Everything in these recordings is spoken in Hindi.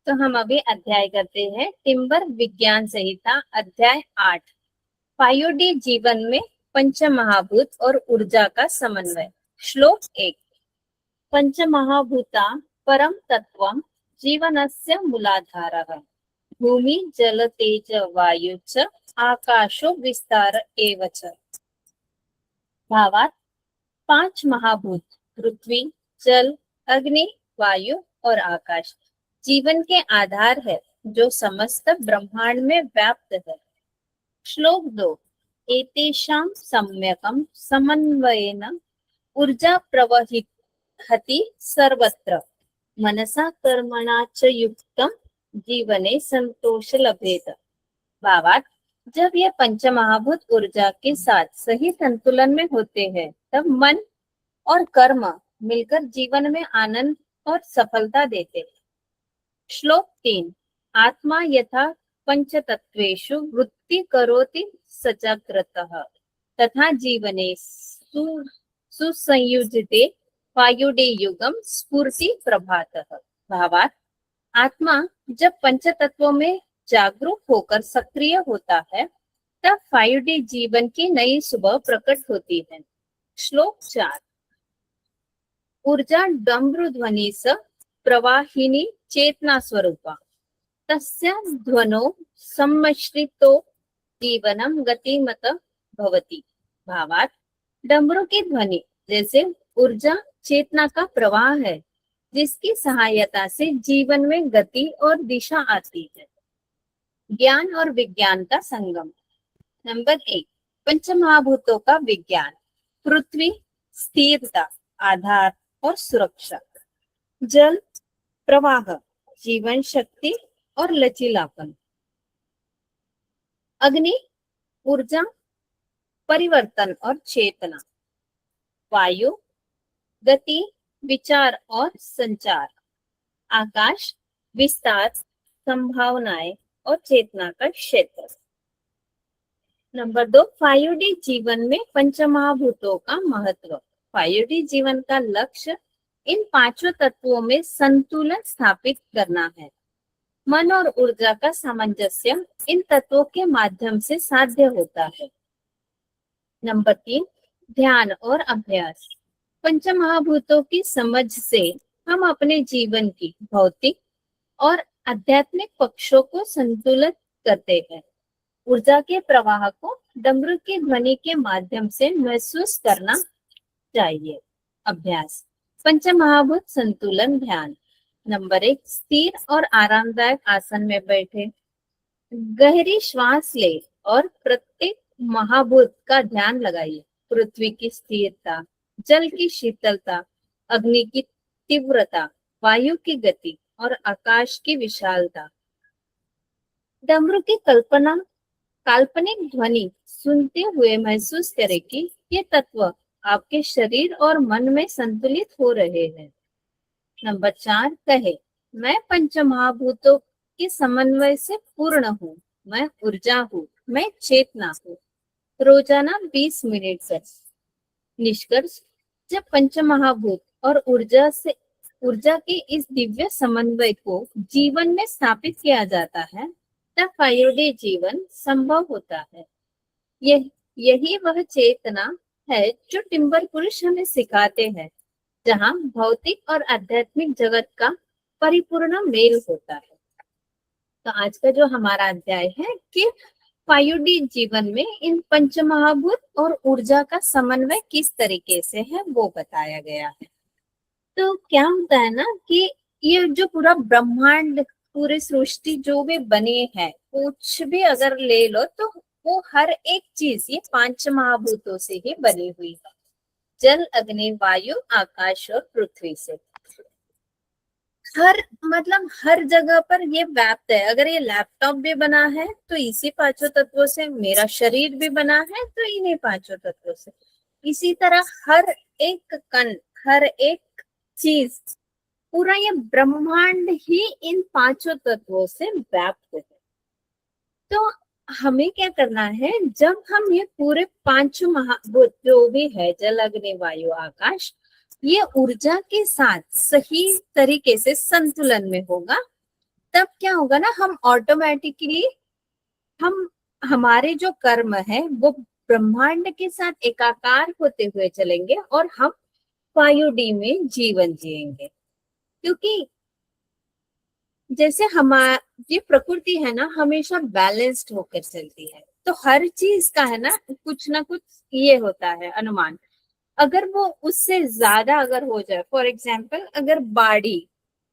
तो हम अभी अध्याय करते हैं टिम्बर विज्ञान संहिता अध्याय 8 5D जीवन में पंच महाभूत और ऊर्जा का समन्वय। श्लोक 1 पंचमहाभूता परम तत्वं जीवनस्य मूलाधारः भूमि जल तेज वायु च आकाशो विस्तार एव च। भावार्थ 5 महाभूत पृथ्वी, जल, अग्नि, वायु और आकाश जीवन के आधार है जो समस्त ब्रह्मांड में व्याप्त है। श्लोक 2 एतेषां सम्यकं समन्वयेन ऊर्जा प्रवहितहति सर्वत्र मनसा कर्मणा च युक्तं जीवने संतोष लभेत। भावार्थ जब ये पंचमहाभूत ऊर्जा के साथ सही संतुलन में होते हैं तब मन और कर्म मिलकर जीवन में आनंद और सफलता देते हैं। श्लोक 3 आत्मा यथा पंचतत्वेषु वृत्ति करोति सजाग्रतः तथा जीवने सुसंयुजिते वायुडे युगम स्फूर्ति प्रभातः। भावार्थ आत्मा जब पंचतत्वों में जागरूक होकर सक्रिय होता है तब 5D जीवन की नई सुबह प्रकट होती है। श्लोक 4 ऊर्जा डमरू ध्वनि स प्रवाहिनी चेतना स्वरूपा तस्य ध्वनो सम्मिश्रितो जीवनम गतिमत भवति। भावार्थ डमरू की ध्वनि जैसे ऊर्जा चेतना का प्रवाह है जिसकी सहायता से जीवन में गति और दिशा आती है। ज्ञान और विज्ञान का संगम। नंबर 1 पंचमहाभूतों का विज्ञान। पृथ्वी स्थिरता, आधार और सुरक्षा। जल प्रवाह, जीवन शक्ति और लचीलापन। अग्नि ऊर्जा, परिवर्तन और चेतना। वायु गति, विचार और संचार। आकाश विस्तार, संभावनाएं और चेतना का क्षेत्र। नंबर 2 5D जीवन में पंचमहाभूतों का महत्व। 5D जीवन का लक्ष्य इन पांचों तत्वों में संतुलन स्थापित करना है। मन और ऊर्जा का सामंजस्य इन तत्वों के माध्यम से साध्य होता है। नंबर 3 ध्यान और अभ्यास। पंचमहाभूतों की समझ से हम अपने जीवन की भौतिक और आध्यात्मिक पक्षों को संतुलित करते हैं। ऊर्जा के प्रवाह को डमरू की ध्वनि के माध्यम से महसूस करना चाहिए। अभ्यास पंचमहाभूत संतुलन ध्यान। नंबर 1 स्थिर और आरामदायक आसन में बैठे, गहरी श्वास ले और प्रत्येक महाभूत का ध्यान लगाइए। पृथ्वी की स्थिरता, जल की शीतलता, अग्नि की तीव्रता, वायु की गति और आकाश की विशालता। डमरू की काल्पनिक ध्वनि सुनते हुए महसूस करें कि ये तत्व आपके शरीर और मन में संतुलित हो रहे हैं। नंबर 4 कहे मैं पंचमहाभूतों के समन्वय से पूर्ण हूँ, मैं ऊर्जा हूँ, मैं चेतना हूँ। रोजाना 20 मिनट से। निष्कर्ष जब पंचमहाभूत और ऊर्जा के इस दिव्य समन्वय को जीवन में स्थापित किया जाता है तब 5D जीवन संभव होता है। यही वह चेतना है जो टिम्बर पुरुष हमें सिखाते हैं, जहाँ भौतिक और आध्यात्मिक जगत का परिपूर्ण मेल होता है। तो आज का जो हमारा अध्याय है कि 5D जीवन में इन पंचमहाभूत और ऊर्जा का समन्वय किस तरीके से है वो बताया गया है। तो क्या होता है ना कि ये जो पूरा ब्रह्मांड, पूरी सृष्टि जो भी बनी है, कुछ भी अगर ले लो तो वो हर एक चीज ये 5 महाभूतों से ही बनी हुई है। जल, अग्नि, वायु, आकाश और पृथ्वी से। हर जगह पर ये व्याप्त है। अगर ये लैपटॉप भी बना है तो इसी 5 तत्वों से, मेरा शरीर भी बना है तो इन्हीं 5 तत्वों से। इसी तरह हर एक कण, हर एक चीज, पूरा ये ब्रह्मांड ही इन 5 तत्वों से व्याप्त है। तो हमें क्या करना है, जब हम ये पूरे 5 महाभूत जो भी है, जल, अग्नि, वायु, आकाश, ये ऊर्जा के साथ सही तरीके से संतुलन में होगा तब क्या होगा ना, हम ऑटोमेटिकली हम हमारे जो कर्म है वो ब्रह्मांड के साथ एकाकार होते हुए चलेंगे और हम 5D में जीवन जिएंगे। क्योंकि जैसे ये प्रकृति है ना हमेशा बैलेंस्ड होकर चलती है, तो हर चीज का है ना कुछ ये होता है अनुमान। अगर वो उससे ज्यादा अगर हो जाए, फॉर एग्जाम्पल अगर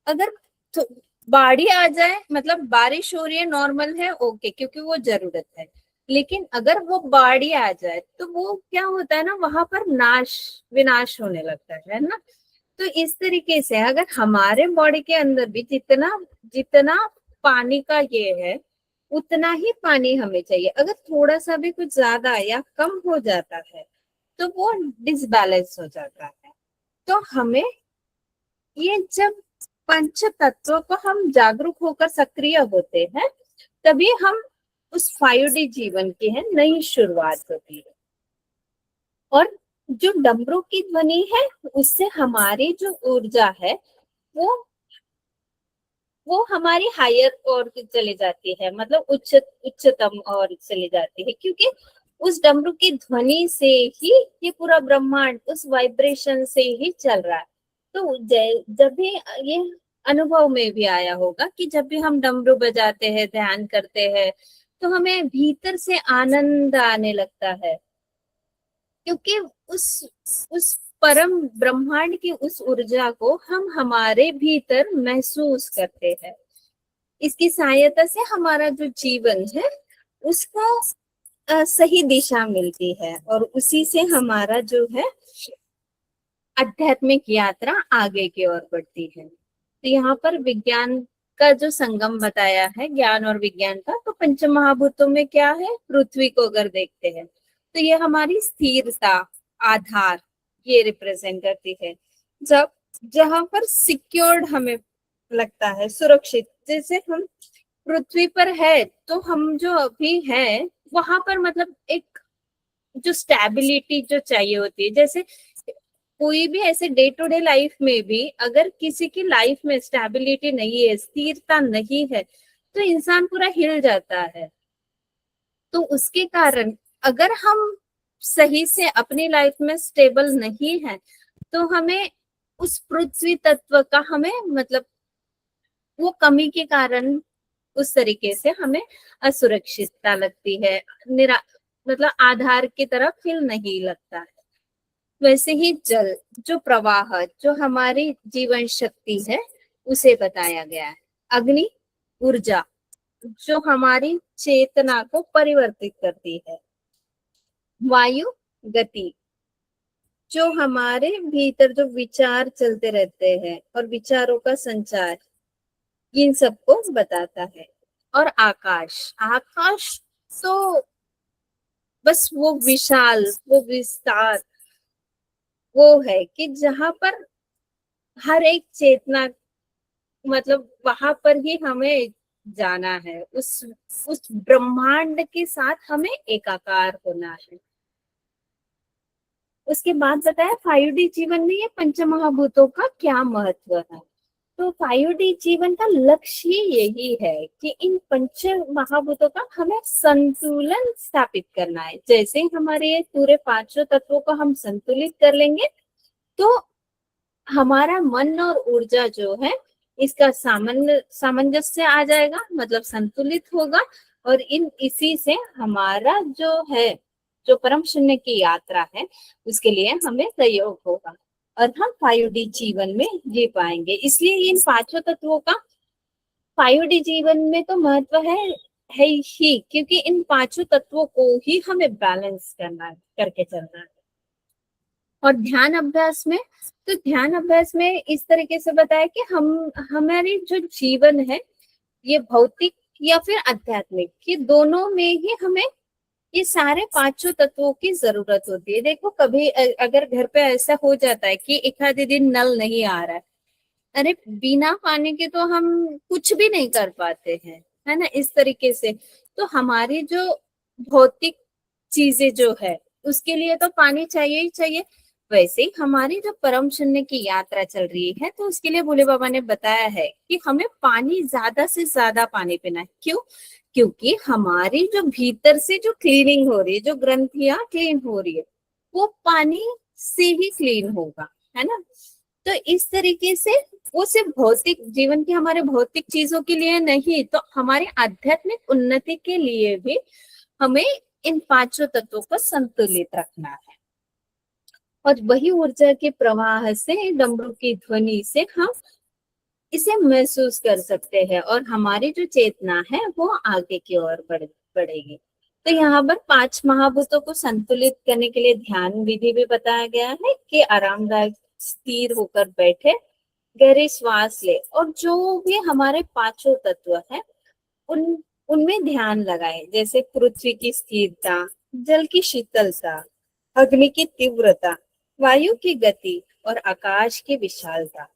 अगर तो बाढ़ी आ जाए, मतलब बारिश हो रही है नॉर्मल है ओके, क्योंकि वो जरूरत है। लेकिन अगर वो बाढ़ी आ जाए तो वो क्या होता है ना, वहां पर विनाश होने लगता है ना। तो इस तरीके से अगर हमारे बॉडी के अंदर भी जितना जितना पानी का ये है उतना ही पानी हमें चाहिए। अगर थोड़ा सा भी कुछ ज्यादा या कम हो जाता है तो वो डिसबैलेंस हो जाता है। तो हमें ये जब पंच तत्वों को हम जागरूक होकर सक्रिय होते हैं तभी हम उस 5D जीवन की है नई शुरुआत होती है। और जो डमरू की ध्वनि है उससे हमारी जो ऊर्जा है वो वो हमारी हायर ओर चली जाती है, मतलब उच्चतम ओर चली जाती है, क्योंकि उस डमरू की ध्वनि से ही ये पूरा ब्रह्मांड उस वाइब्रेशन से ही चल रहा है। तो जब भी ये अनुभव में भी आया होगा कि जब भी हम डमरू बजाते हैं, ध्यान करते हैं, तो हमें भीतर से आनंद आने लगता है, क्योंकि उस परम ब्रह्मांड की उस ऊर्जा को हम हमारे भीतर महसूस करते हैं। इसकी सहायता से हमारा जो जीवन है उसको सही दिशा मिलती है और उसी से हमारा जो है आध्यात्मिक यात्रा आगे की ओर बढ़ती है। तो यहाँ पर विज्ञान का जो संगम बताया है, ज्ञान और विज्ञान का, तो पंच महाभूतों में क्या है, पृथ्वी को अगर देखते हैं तो ये हमारी स्थिरता, आधार ये रिप्रेजेंट करती है। जब जहां पर सिक्योर्ड हमें लगता है, सुरक्षित, जैसे हम पृथ्वी पर है तो हम जो अभी है वहां पर मतलब एक जो स्टेबिलिटी जो चाहिए होती है, जैसे कोई भी ऐसे डे टू डे लाइफ में भी अगर किसी की लाइफ में स्टेबिलिटी नहीं है, स्थिरता नहीं है, तो इंसान पूरा हिल जाता है। तो उसके कारण अगर हम सही से अपनी लाइफ में स्टेबल नहीं है तो हमें उस पृथ्वी तत्व का हमें मतलब वो कमी के कारण उस तरीके से हमें असुरक्षितता लगती है, मतलब आधार की तरफ हिल नहीं लगता है। वैसे ही जल, जो प्रवाह, जो हमारी जीवन शक्ति है उसे बताया गया है। अग्नि, ऊर्जा, जो हमारी चेतना को परिवर्तित करती है। वायु, गति, जो हमारे भीतर जो विचार चलते रहते हैं और विचारों का संचार, इन सबको बताता है। और आकाश, आकाश तो बस वो विशाल, वो विस्तार, वो है कि जहां पर हर एक चेतना, मतलब वहां पर ही हमें जाना है, उस ब्रह्मांड के साथ हमें एकाकार होना है। उसके बाद बताया 5D जीवन में ये पंच महाभूतों का क्या महत्व है। तो 5D जीवन का लक्ष्य यही है कि इन पंच महाभूतों का हमें संतुलन स्थापित करना है। जैसे हमारे ये पूरे पांचों तत्वों को हम संतुलित कर लेंगे तो हमारा मन और ऊर्जा जो है इसका सामंजस्य आ जाएगा, मतलब संतुलित होगा। और इसी से हमारा जो है, जो परम शून्य की यात्रा है उसके लिए हमें सहयोग होगा और हम 5D जीवन में जी पाएंगे। इसलिए इन पांचों तत्वों का 5D जीवन में तो महत्व है ही, क्योंकि इन पांचों तत्वों को ही हमें बैलेंस करना है, करके चलना है। और ध्यान अभ्यास में, तो ध्यान अभ्यास में इस तरीके से बताया कि हम हमारी जो जीवन है ये भौतिक या फिर आध्यात्मिक, ये दोनों में ही हमें ये सारे पांचों तत्वों की जरूरत होती है। देखो कभी अगर घर पे ऐसा हो जाता है कि एक आधे दिन नल नहीं आ रहा है, अरे बिना पानी के तो हम कुछ भी नहीं कर पाते हैं, है ना, इस तरीके से। तो हमारी जो भौतिक चीजें जो है उसके लिए तो पानी चाहिए ही चाहिए। वैसे ही हमारी जो परम शून्य की यात्रा चल रही है, तो उसके लिए भोले बाबा ने बताया है कि हमें पानी ज्यादा से ज्यादा पानी पीना है। क्यों? क्योंकि हमारी जो भीतर से जो क्लीनिंग हो रही है, जो ग्रंथियां क्लीन हो रही है, वो पानी से ही क्लीन होगा, है ना। तो इस तरीके से वो सिर्फ भौतिक जीवन की, हमारे भौतिक चीजों के लिए नहीं, तो हमारी आध्यात्मिक उन्नति के लिए भी हमें इन पांचों तत्वों को संतुलित रखना है। और वही ऊर्जा के प्रवाह से, डमरू की ध्वनि से हम इसे महसूस कर सकते हैं, और हमारी जो चेतना है वो आगे की ओर बढ़ेगी। तो यहाँ पर पांच महाभूतों को संतुलित करने के लिए ध्यान विधि भी बताया गया है कि आरामदायक स्थिर होकर बैठे, गहरी श्वास ले, और जो भी हमारे पांचों तत्व है उन उनमें ध्यान लगाए, जैसे पृथ्वी की स्थिरता, जल की शीतलता, अग्नि की तीव्रता, वायु की गति और आकाश की विशालता।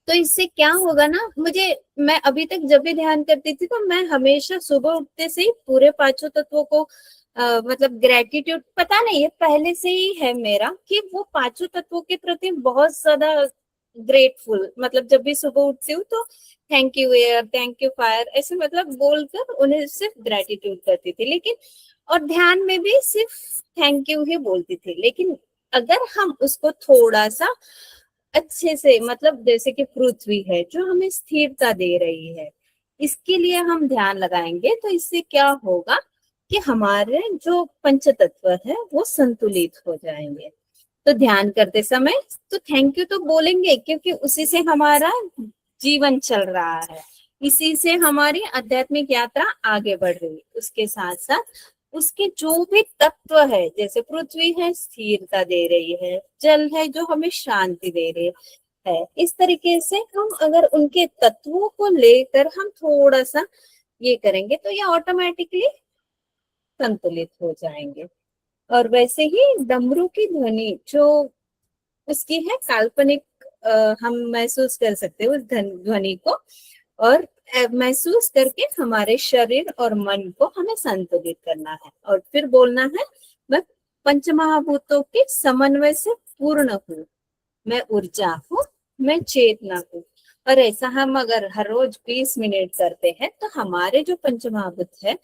तो इससे क्या होगा ना, मैं अभी तक जब भी ध्यान करती थी, तो मैं हमेशा सुबह उठते से ही पूरे पांचों तत्वों को मतलब ग्रेटिट्यूड, पता नहीं ये पहले से ही है मेरा, कि वो पांचों तत्वों के प्रति बहुत ज्यादा ग्रेटफुल, मतलब जब भी सुबह उठती हूँ तो thank you air, thank you fire, ऐसे मतलब बोलकर उन्हें सिर्फ ग्रेटिट्यूड करती थी। लेकिन और ध्यान में भी सिर्फ थैंक यू ही बोलती थी। लेकिन अगर हम उसको थोड़ा सा अच्छे से, मतलब जैसे कि पृथ्वी है जो हमें स्थिरता दे रही है, इसके लिए हम ध्यान लगाएंगे, तो इससे क्या होगा कि हमारे जो पंच तत्व है वो संतुलित हो जाएंगे। तो ध्यान करते समय तो थैंक यू तो बोलेंगे, क्योंकि उसी से हमारा जीवन चल रहा है, इसी से हमारी आध्यात्मिक यात्रा आगे बढ़ रही है। उसके साथ साथ उसके जो भी तत्व है, जैसे पृथ्वी है स्थिरता दे रही है, जल है जो हमें शांति दे रही है, इस तरीके से हम अगर उनके तत्वों को लेकर हम थोड़ा सा ये करेंगे, तो ये ऑटोमेटिकली संतुलित हो जाएंगे। और वैसे ही डमरू की ध्वनि जो उसकी है काल्पनिक, हम महसूस कर सकते हैं उस ध्वनि को, और महसूस करके हमारे शरीर और मन को हमें संतुलित करना है, और फिर बोलना है, मैं पंचमहाभूतों के समन्वय से पूर्ण हूँ, मैं ऊर्जा हूँ, मैं चेतना हूँ। और ऐसा हम अगर हर रोज 20 मिनट करते हैं, तो हमारे जो पंचमहाभूत है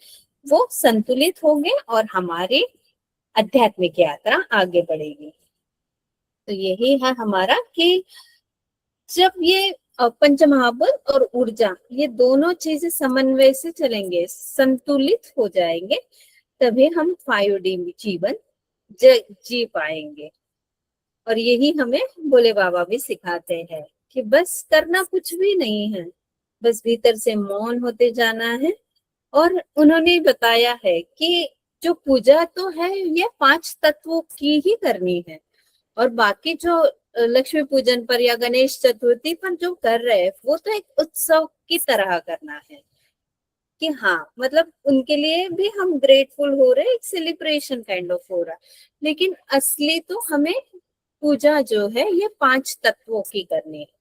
वो संतुलित होंगे और हमारी आध्यात्मिक यात्रा आगे बढ़ेगी। तो यही है हमारा कि जब ये पंचमहाभूत और ऊर्जा, ये दोनों चीजें समन्वय से चलेंगे, संतुलित हो जाएंगे, तभी हम 5D जीवन जी पाएंगे। और यही हमें भोले बाबा भी सिखाते हैं कि बस करना कुछ भी नहीं है, बस भीतर से मौन होते जाना है। और उन्होंने बताया है कि जो पूजा तो है ये पांच तत्वों की ही करनी है, और बाकी जो लक्ष्मी पूजन पर या गणेश चतुर्थी पर जो कर रहे हैं, वो तो एक उत्सव की तरह करना है, कि हाँ मतलब उनके लिए भी हम ग्रेटफुल हो रहे हैं, एक सेलिब्रेशन काइंड ऑफ हो रहा है। लेकिन असली तो हमें पूजा जो है ये पांच तत्वों की करनी है।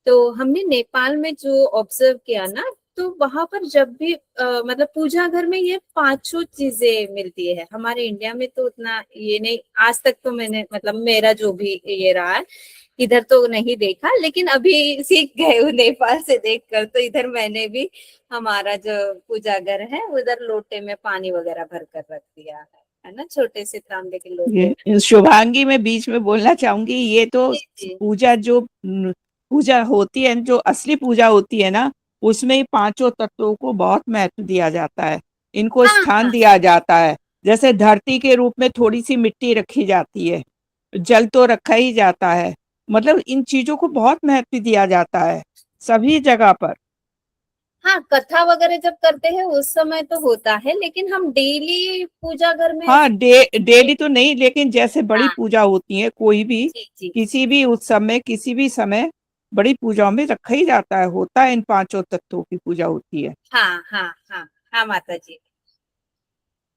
तो हमने नेपाल में जो ऑब्जर्व किया ना, तो वहां पर जब भी मतलब पूजा घर में ये पांचों चीजें मिलती है। हमारे इंडिया में तो उतना ये नहीं, आज तक तो मैंने, मतलब मेरा जो भी ये रहा है, इधर तो नहीं देखा, लेकिन अभी सीख गए हूँ नेपाल से देखकर। तो इधर मैंने भी हमारा जो पूजा घर है उधर लोटे में पानी वगैरह भर कर रख दिया है ना, छोटे से तांबे के लोटे में। ये शुभांगी, मैं बीच में बोलना चाहूंगी, ये तो जी जी। पूजा जो पूजा होती है, जो असली पूजा होती है ना, उसमें ही पांचों तत्वों को बहुत महत्व दिया जाता है, इनको हाँ स्थान हाँ दिया जाता है। जैसे धरती के रूप में थोड़ी सी मिट्टी रखी जाती है, जल तो रखा ही जाता है, मतलब इन चीजों को बहुत महत्व दिया जाता है सभी जगह पर। हाँ, कथा वगैरह जब करते हैं उस समय तो होता है, लेकिन हम डेली पूजा घर में हाँ, ऐसे डेली तो नहीं, लेकिन जैसे बड़ी हाँ पूजा होती है, कोई भी जी जी। किसी भी उत्सव में किसी भी समय बड़ी पूजाओं में रखा ही जाता है, होता है, इन पांचों तत्वों की पूजा होती है। हाँ हाँ हाँ हाँ माता जी,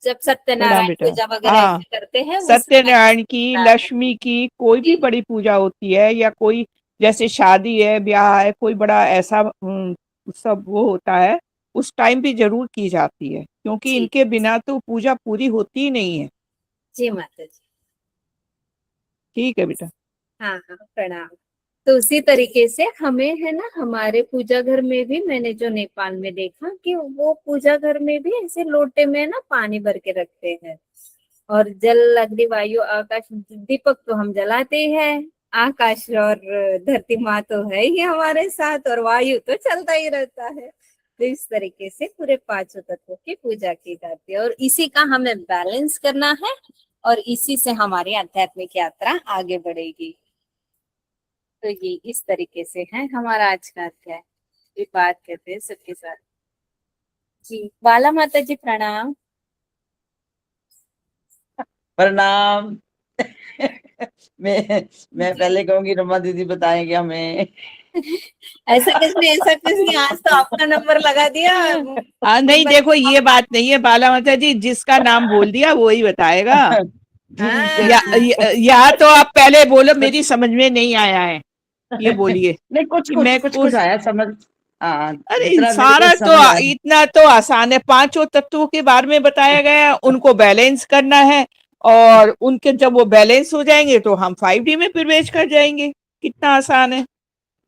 जब प्रणाम सत्यनारायण बेटा। पूजा वगैरह हाँ, ऐसे करते हैं उस समय सत्यनारायण की, होता है। लक्ष्मी की, कोई भी जी बड़ी पूजा होती है, या कोई जैसे शादी है, ब्याह है, कोई बड़ा ऐसा उत्सव वो होता है, उस टाइम भी जरूर की जाती है, क्योंकि जी। इनके बिना तो पूजा पूरी होती ही नहीं है। जी माता जी। ठीक है बेटा। हाँ हाँ, प्रणाम। तो उसी तरीके से हमें है ना, हमारे पूजा घर में भी मैंने जो नेपाल में देखा कि वो पूजा घर में भी ऐसे लोटे में ना पानी भर के रखते हैं। और जल अग्नि वायु आकाश, दीपक तो हम जलाते ही हैं। आकाश और धरती माँ तो है ही हमारे साथ, और वायु तो चलता ही रहता है। तो इस तरीके से पूरे पांचों तत्वों की पूजा की जाती है, और इसी का हमें बैलेंस करना है, और इसी से हमारी आध्यात्मिक यात्रा आगे बढ़ेगी। तो ये इस तरीके से है हमारा आज का अध्याय। ये बात कहते हैं सबके साथ। जी, बाला माता जी प्रणाम। प्रणाम। मैं जी, पहले कहूंगी रमा दीदी बताएंगे हमें। ऐसा कुछ नहीं, ऐसा कुछ नहीं, आज तो आपका नंबर लगा दिया। नहीं देखो, ये बात नहीं है बाला माता जी, जिसका नाम बोल दिया वो ही बताएगा। ठीक है, या, ठीक है। या तो आप पहले बोलो मेरी समझ में नहीं आया है, ये बोलिए नहीं, कुछ कि कुछ मैं कुछ कुछ उस। आया समझ। हाँ, अरे जितना मेरे को सारा तो समझ आया। इतना तो आसान है, पांचों तत्वों के बारे में बताया गया है, उनको बैलेंस करना है, और उनके जब वो बैलेंस हो जाएंगे तो हम 5D में प्रवेश कर जाएंगे। कितना आसान है।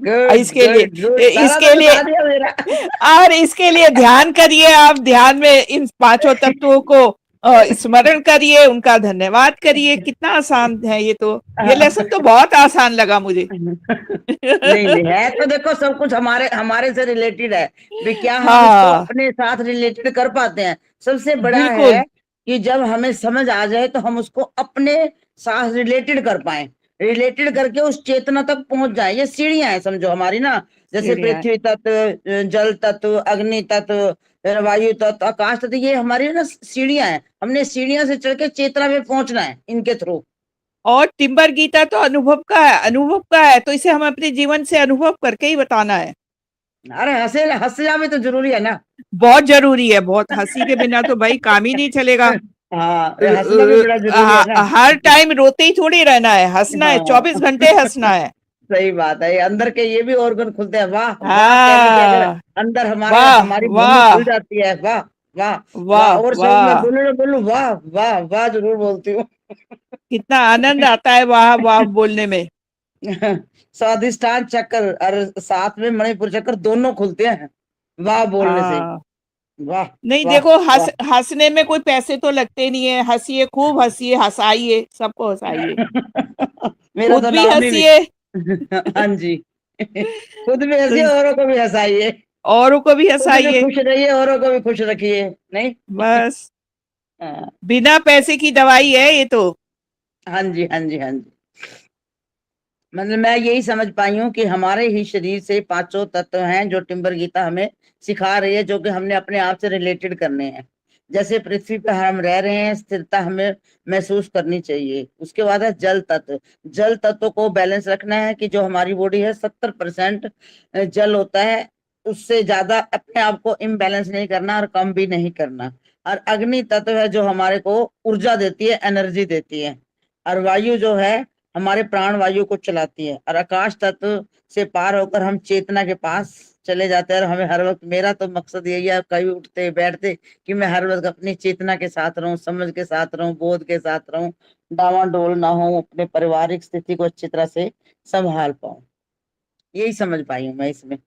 गुड इसके लिए गुड गुड, सारा इसके तो लिए बता दिया मेरा। और इसके लिए ध्यान करिए, आप ध्यान में इन पांचों तत्वों को स्मरण करिए, उनका धन्यवाद करिए। कितना आसान है ये तो। ये लेसन तो बहुत आसान लगा मुझे। नहीं नहीं, है तो देखो सब कुछ हमारे हमारे से रिलेटेड है। भी क्या हम इसको हाँ अपने साथ रिलेटेड कर पाते हैं? सबसे बड़ा है बिल्कुल। कि जब हमें समझ आ जाए तो हम उसको अपने साथ रिलेटेड कर पाए, रिलेटेड करके उस चेतना तक पहुंच जाए। ये सीढ़ियां हैं समझो हमारी ना, जैसे सीढ़ियाँ। पृथ्वी तत्व, जल तत्व, अग्नि तत्व, वायु तत्व, आकाश तत्व, ये हमारी ना सीढ़ियां हैं। हमने सीढ़ियां से चढ़ के चेतना में पहुंचना है इनके थ्रू। और टिम्बर गीता तो अनुभव का है, अनुभव का है, तो इसे हम अपने जीवन से अनुभव करके ही बताना है। अरे हंसना भी तो जरूरी है ना। बहुत जरूरी है, बहुत। हंसी के बिना तो भाई काम ही नहीं चलेगा। हाँ, ये हंसना भी बड़ा जरूरी है ना। हर टाइम रोते ही थोड़ी रहना है, हंसना है, हाँ, 24 घंटे हंसना है। सही बात है। ये अंदर के ये भी ऑर्गन खुलते हैं। वाह वाह कहने के अगर हाँ। अंदर हमारे वाह हमारी भूमि खुल वाह जाती है। वाह वाह वाह। वाह और शब्द मैं वाह। बोलूं ना बोलूं, वाह वाह वाह जरूर बोलती हूँ। कितना आनंद आता है वाह वाह बोलने में। स्वादिष्टान चक्कर और साथ में मणिपुर चक्कर दोनों खुलते हैं वाह बोलने से। हाँ। वाह नहीं वाह देखो, वाह। हंसने में कोई पैसे तो लगते नहीं है। हंसिए, खूब हंसिए, हंसाइए, सबको हंसाइए, मेरा खुद तो भी नाम ही हंसिए, हाँ जी। खुद भी तो हंसिए, औरों को भी हंसाइए। औरों को भी खुद भी हंसाइए। खुश रहिए, औरों को भी खुश रखिए। नहीं। बस, हाँ बिना पैसे की दवाई है ये तो। हाँ जी, हाँ जी, हाँ जी। मतलब मैं यही समझ पाई हूँ कि हमारे ही शरीर से पांचों तत्व हैं जो टिम्बर गीता हमें सिखा रही है, जो कि हमने अपने आप से रिलेटेड करने हैं। जैसे पृथ्वी पर हम रह रहे हैं, स्थिरता हमें महसूस करनी चाहिए। उसके बाद है जल तत्व। जल तत्व को बैलेंस रखना है कि जो हमारी बॉडी है 70% जल होता है, उससे ज्यादा अपने आप को इम्बैलेंस नहीं करना और कम भी नहीं करना। और अग्नि तत्व है जो हमारे को ऊर्जा देती है, एनर्जी देती है। और वायु जो है हमारे प्राण वायु को चलाती है। और आकाश तत्व से पार होकर हम चेतना के पास चले जाते हैं। और हमें हर वक्त, मेरा तो मकसद यही है कभी उठते बैठते, कि मैं हर वक्त अपनी चेतना के साथ रहूं, समझ के साथ रहूं, बोध के साथ रहूं, डावाडोल ना हो, अपने पारिवारिक स्थिति को अच्छी तरह से संभाल पाऊं। यही समझ पाई हूँ मैं इसमें।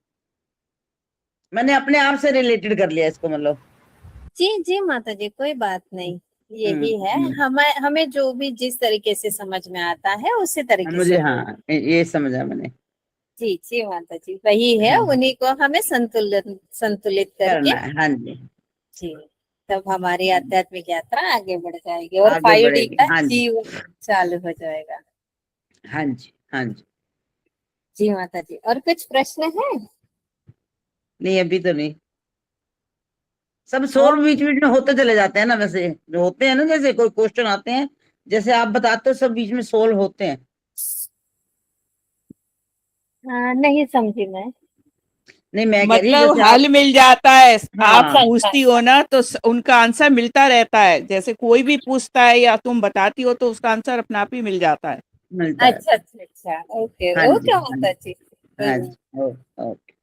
मैंने अपने आप से रिलेटेड कर लिया इसको, मतलब। जी जी माता जी, कोई बात नहीं। ये भी है, हम्म। हमें हमें जो भी जिस तरीके से समझ में आता है उसी तरीके से मुझे, बोल। हाँ, ये समझा मैंने। जी जी माता जी, वही है, हाँ, उन्हीं को हमें संतुलित संतुलित करके। करना है, हाँ जी। जी, तब हमारी आध्यात्मिक यात्रा आगे बढ़ जाएगी, और आगे 5D बढ़ेगी, का हाँ जी, जीवन चालू हो जाएगा। हाँ जी, हाँ जी। जी माता जी, और कुछ प्रश्न है? नहीं, अभी तो नहीं। सब और सोल्व बीच बीच में होते चले जाते हैं ना, वैसे जो होते हैं ना, जैसे कोई क्वेश्चन आते हैं, जैसे आप बताते हो, सब बीच में सोल्व होते हैं। नहीं समझी मैं। नहीं, मैं कह रही हूँ मतलब जैसे आप। हल मिल जाता है, आप हाँ, अच्छा अच्छा पूछती हो अच्छा। ना तो उनका आंसर मिलता रहता है। जैसे कोई भी पूछता है या तुम बताती हो तो उसका आंसर अपने आप ही मिल जाता है। मिलता है। अच्छा अच्छा अच्छा, ओके हाँ जी, ओके हाँ माता जी, जी। हाँ जी। ओके।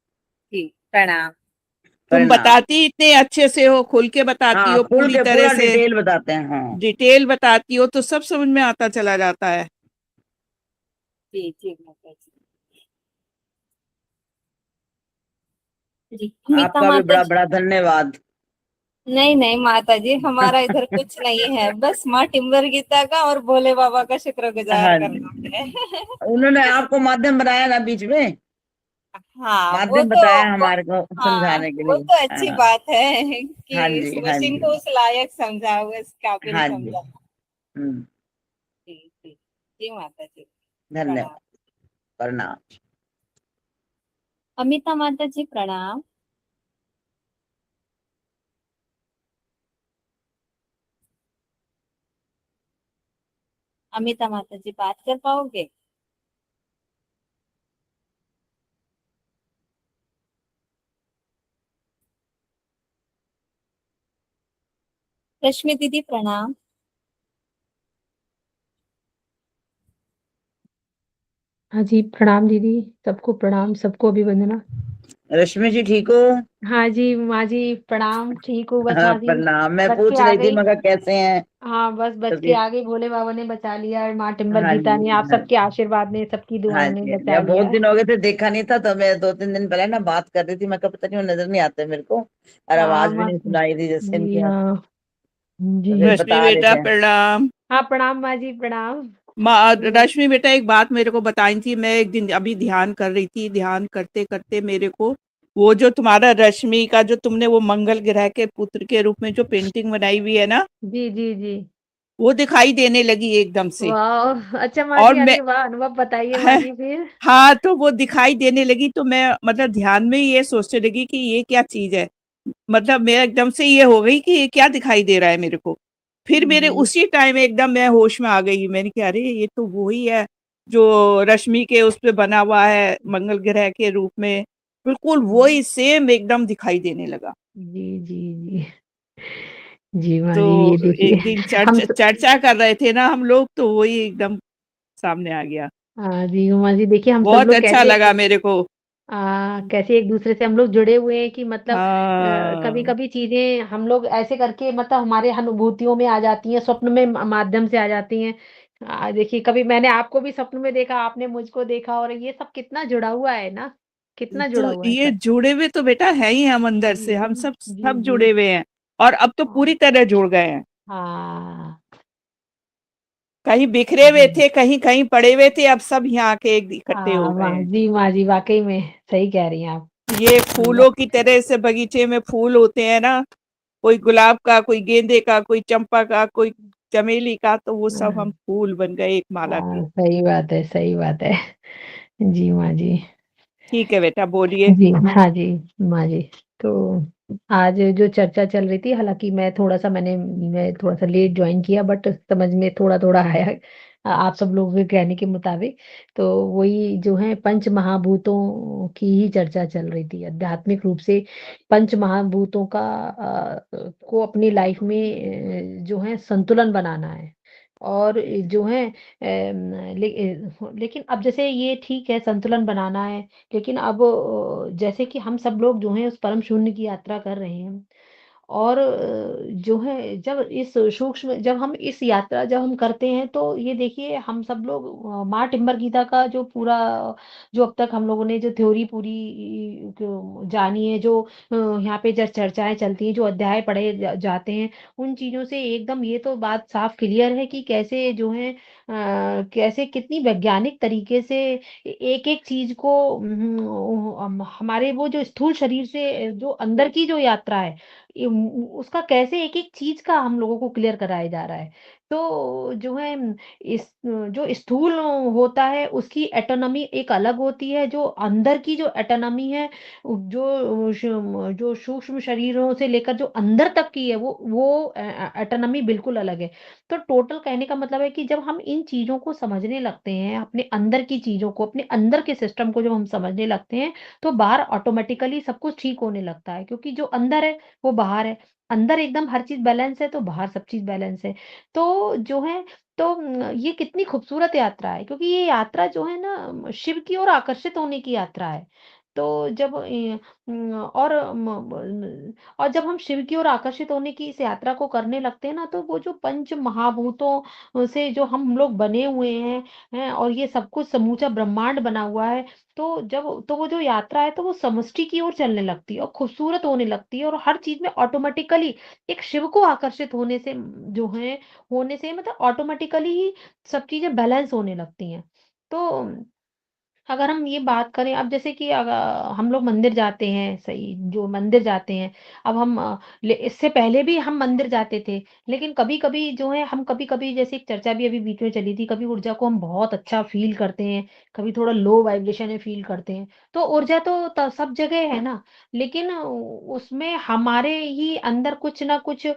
जी, प्रणाम। तुम प्रणाम। बताती इतने अच्छे से हो, खुल के बताती हाँ, हो, खुल पूरी के तरह पूरा से डिटेल बताते हैं, हाँ। डिटेल बताती हो, तो सब समझ में आता चला जाता है। जी जी माता जी। जी अमिता आपका भी माता बड़ा जी। बड़ा धन्यवाद। नहीं नहीं माता जी, हमारा इधर कुछ नहीं है, बस माँ टिम्बर गीता का और भोले बाबा का शुक्रगुजार हाँ जी, करना है। उन्होंने आपको माध्यम बनाया ना बीच में, हाँ वो माध्यम तो बताया हमारे को हाँ समझाने के वो लिए। तो अच्छी हाँ बात है हाँ कि जी, हाँ उसी जी, को उस लायक समझा, उस काबिल हाँ जी। समझा। हम्म। जी जी जी माता जी। प्रणाम। धन्यवाद। प्रणाम। अमिता माता जी प्रणाम। अमिता माता जी बात कर पाओगे? रश्मि दीदी प्रणाम। हाँ जी, प्रणाम दीदी, सबको प्रणाम, सबको अभिवंदना। रश्मि जी ठीक हो? हाँ जी, माँ जी प्रणाम, ठीक हूँ, बस माँ जी प्रणाम। मैं बच के पूछ आ रही थी गई। मगर कैसे हैं? हाँ, बस बच के तबीयत? आ गई, भोले बाबा ने बचा लिया, माँ टिम्बर हाँ गीता जी, ने, आप हाँ सबके जी, आशीर्वाद ने, सबकी हाँ दुआओं ने जी, हाँ जी। बचा अब बहुत लिया। दिन हो गए थे, देखा नहीं था, तो मैं 2-3 दिन पहले ना बात कर रही थी, मैं कहा पता नहीं वो नजर नहीं आते मेरे को, और हाँ आवाज भी माँ नहीं सुनाई दी जैसे जी, इनकी। हाँ तो फिर जी। रश्मि बता रहे बेटा थे। प्रणाम। हाँ, प्रणाम माँ जी, प्रणाम। रश्मि बेटा एक बात मेरे को बताई थी, मैं एक दिन अभी ध्यान कर रही थी, ध्यान करते करते मेरे को वो जो तुम्हारा रश्मि का जो तुमने वो मंगल ग्रह के पुत्र के रूप में जो पेंटिंग बनाई हुई है ना, जी जी जी। वो दिखाई देने लगी एकदम से। वाह, अच्छा माँ और जी, मैं अरे वाह, अनुभव बताइए माँ है, जी फिर। हाँ तो वो दिखाई देने लगी तो मैं मतलब ध्यान में ही ये सोचने लगी कि ये क्या चीज है। मतलब मैं एकदम से ये हो गई कि ये क्या दिखाई दे रहा है मेरे को। फिर मेरे जी उसी टाइम एकदम मैं होश में आ गई, मैंने कहा अरे ये तो वही है जो रश्मि के उस पे बना हुआ है मंगल ग्रह के रूप में, बिल्कुल वही सेम एकदम दिखाई देने लगा। जी जी जी। जी माँ तो जी, ये देखिए एक दिन हम चर्चा कर रहे थे ना हम लोग, तो वही एकदम सामने आ गया। हाँ जी उमा जी, देखिए हम सब बहुत लोग अच्छा कैसे लगा मेरे को। कैसे एक दूसरे से हम लोग जुड़े हुए हैं कि मतलब कभी हाँ कभी चीजें हम लोग ऐसे करके मतलब हमारे अनुभूतियों में आ जाती हैं, स्वप्न में माध्यम से आ जाती हैं। देखिए कभी मैंने आपको भी स्वप्न में देखा, आपने मुझको देखा, और ये सब कितना जुड़ा हुआ है ना, कितना जुड़ा तो हुआ है ये सब। जुड़े हुए तो बेटा है ही, हम अंदर जी से हम सब जी सब जी। जुड़े हुए हैं। और अब तो पूरी हाँ तरह जुड़ गए हैं। हाँ कहीं बिखरे हुए जी। थे, कहीं कहीं पड़े हुए थे, अब सब यहाँ आके इकट्ठे हो हाँ गए माँ हैं। जी, माँ जी वाकई में सही कह रही हैं आप। ये फूलों की तरह से बगीचे में फूल होते हैं ना, कोई गुलाब का, कोई गेंदे का, कोई चंपा का, कोई चमेली का, तो वो सब हम हाँ फूल बन गए एक माला के। सही बात है, सही बात है। जी माँ जी। ठीक है बेटा बोलिए। जी हाँ जी माँ जी। तो आज जो चर्चा चल रही थी, हालांकि मैं थोड़ा सा लेट ज्वाइन किया, बट समझ में थोड़ा थोड़ा आया आप सब लोगों के कहने के मुताबिक। तो वही जो है पंच महाभूतों की ही चर्चा चल रही थी आध्यात्मिक रूप से। पंच महाभूतों का को अपनी लाइफ में जो है संतुलन बनाना है। और जो है लेकिन अब जैसे ये ठीक है, संतुलन बनाना है, लेकिन अब जैसे कि हम सब लोग जो हैं उस परम शून्य की यात्रा कर रहे हैं। और जो है जब हम इस यात्रा जब हम करते हैं, तो ये देखिए हम सब लोग माँ टिम्बर गीता का जो पूरा जो अब तक हम लोगों ने जो थ्योरी पूरी जानी है, जो यहाँ पे जब चर्चाएं चलती हैं, जो अध्याय पढ़े जाते हैं, उन चीजों से एकदम ये तो बात साफ क्लियर है कि कैसे जो है कैसे कितनी वैज्ञानिक तरीके से एक एक चीज को हमारे वो जो स्थूल शरीर से जो अंदर की जो यात्रा है, उसका कैसे एक एक चीज का हम लोगों को क्लियर कराया जा रहा है। तो जो है इस जो स्थूल होता है उसकी एटोनॉमी एक अलग होती है, जो अंदर की जो एटोनॉमी है, जो सूक्ष्म शरीरों से लेकर जो अंदर तक की है, वो एटोनॉमी बिल्कुल अलग है। तो टोटल कहने का मतलब है कि जब हम इन चीजों को समझने लगते हैं, अपने अंदर की चीजों को, अपने अंदर के सिस्टम को जब हम समझने लगते हैं, तो बाहर ऑटोमेटिकली सब कुछ ठीक होने लगता है, क्योंकि जो अंदर है वो बाहर है। अंदर एकदम हर चीज बैलेंस है, तो बाहर सब चीज बैलेंस है। तो जो है ये कितनी खूबसूरत यात्रा है, क्योंकि ये यात्रा जो है ना शिव की ओर आकर्षित होने की यात्रा है। तो जब और जब हम शिव की ओर आकर्षित होने की इस यात्रा को करने लगते हैं ना, तो वो जो पंच महाभूतों से जो हम लोग बने हुए हैं और ये सब कुछ समूचा ब्रह्मांड बना हुआ है, तो वो जो यात्रा है तो वो समष्टि की ओर चलने लगती है और खूबसूरत होने लगती है, और हर चीज में ऑटोमेटिकली एक शिव को आकर्षित होने से जो है होने से मतलब ऑटोमेटिकली ही सब चीजें बैलेंस होने लगती हैं। तो अगर हम ये बात करें, अब जैसे कि हम लोग मंदिर जाते हैं, सही, जो मंदिर जाते हैं, अब हम इससे पहले भी हम मंदिर जाते थे, लेकिन कभी कभी जो है हम कभी कभी, जैसे एक चर्चा भी अभी बीच में चली थी, कभी ऊर्जा को हम बहुत अच्छा फील करते हैं, कभी थोड़ा लो वाइब्रेशन में फील करते हैं। तो ऊर्जा तो सब जगह है ना, लेकिन उसमें हमारे ही अंदर कुछ ना कुछ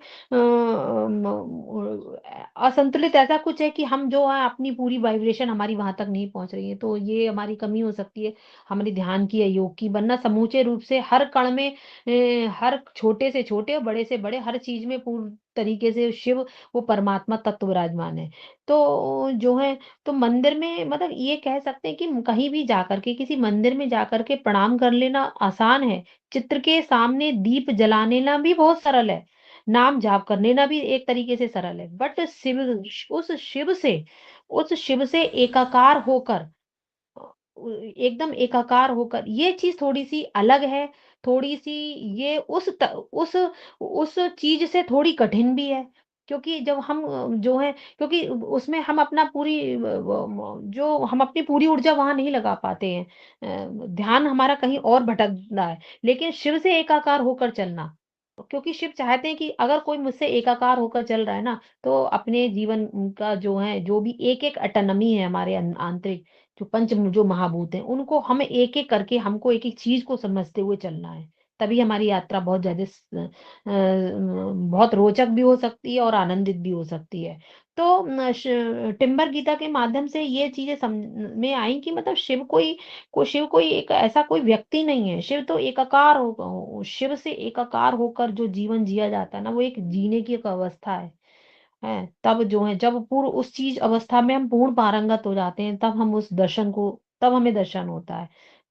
असंतुलित ऐसा कुछ है कि हम जो है अपनी पूरी वाइब्रेशन हमारी वहां तक नहीं पहुंच रही है, तो ये हमारी कमी हो सकती है, हमारी ध्यान की या योग की। वरना समूचे रूप से हर कण में हर छोटे से छोटे और बड़े से बड़े हर चीज में पूर्ण तरीके से शिव, वो परमात्मा तत्व विराजमान है। तो जो है, तो मंदिर में मतलब ये कह सकते हैं कि कहीं भी जाकर के, किसी मंदिर में जाकर के प्रणाम कर लेना आसान है, चित्र के सामने दीप जला लेना भी बहुत सरल है, नाम जाप कर लेना भी एक तरीके से सरल है, बट शिव, उस शिव से उस शिव से एकाकार होकर, एकदम एकाकार होकर, ये चीज थोड़ी सी अलग है, थोड़ी सी ये उस चीज से थोड़ी कठिन भी है, क्योंकि जब हम जो है, क्योंकि उसमें हम अपना पूरी जो हम अपनी पूरी ऊर्जा वहां नहीं लगा पाते हैं, ध्यान हमारा कहीं और भटकता है। लेकिन शिव से एकाकार होकर चलना, क्योंकि शिव चाहते हैं कि अगर कोई मुझसे एकाकार होकर चल रहा है ना, तो अपने जीवन का जो है, जो भी एक एक ऑटोनॉमी है हमारे आंतरिक, जो जो महाभूत हैं, उनको हमें एक एक करके, हमको एक एक चीज को समझते हुए चलना है। तभी हमारी यात्रा बहुत ज्यादा बहुत रोचक भी हो सकती है और आनंदित भी हो सकती है। तो टिम्बर गीता के माध्यम से ये चीजें समझ में आई कि मतलब शिव कोई एक ऐसा कोई व्यक्ति नहीं है, शिव तो एकाकार शिव से एकाकार होकर जो जीवन जिया जाता है ना, वो एक जीने की एक अवस्था है। तब जो है, जब पूर्ण उस चीज अवस्था में हम पूर्ण पारंगत हो जाते हैं, तब हमें दर्शन होता है।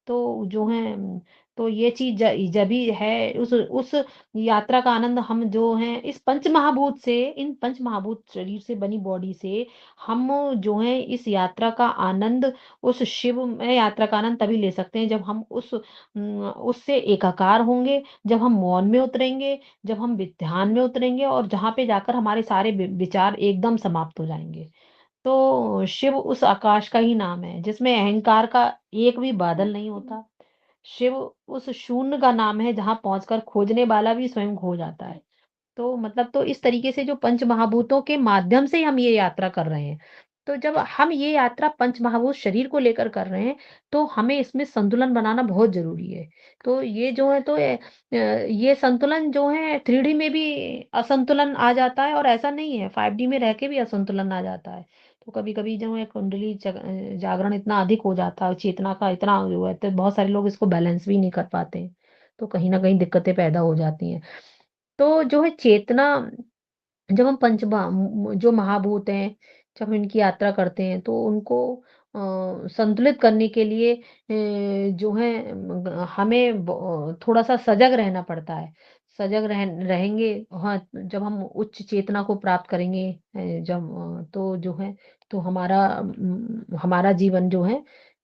तो जो है, तो ये चीज जब भी है, उस यात्रा का आनंद हम जो है इस पंच महाभूत से, इन पंच महाभूत शरीर से बनी बॉडी से, हम जो है इस यात्रा का आनंद, उस शिव में यात्रा का आनंद तभी ले सकते हैं जब हम उससे एकाकार होंगे, जब हम मौन में उतरेंगे, जब हम ध्यान में उतरेंगे, और जहाँ पे जाकर हमारे सारे विचार एकदम समाप्त हो जाएंगे। तो शिव उस आकाश का ही नाम है जिसमें अहंकार का एक भी बादल नहीं होता। शिव उस शून्य का नाम है जहाँ पहुंचकर खोजने वाला भी स्वयं खो जाता है। तो मतलब, तो इस तरीके से जो पंच महाभूतों के माध्यम से ही हम ये यात्रा कर रहे हैं। तो जब हम ये यात्रा पंच महाभूत शरीर को लेकर कर रहे हैं, तो हमें इसमें संतुलन बनाना बहुत ज़रूरी है। तो ये जो है, तो ये संतुलन जो है 3D में भी असंतुलन आ जाता है, और ऐसा नहीं है 5D में रह के भी असंतुलन आ जाता है। तो कभी-कभी जो है कुंडली जागरण इतना अधिक हो जाता है, चेतना का इतना वो है, तो बहुत सारे लोग इसको बैलेंस भी नहीं कर पाते हैं। तो कहीं न कहीं दिक्कतें पैदा हो जाती हैं। तो जो है चेतना, जब हम जो महाभूत हैं, जब हम इनकी यात्रा करते हैं, तो उनको संतुलित करने के लिए जो है हमें थोड़ा-सा सजग रहना पड़ता है। सजग रहेंगे, हाँ, जब हम उच्च चेतना को प्राप्त करेंगे, तो जो है, तो हमारा जीवन जो है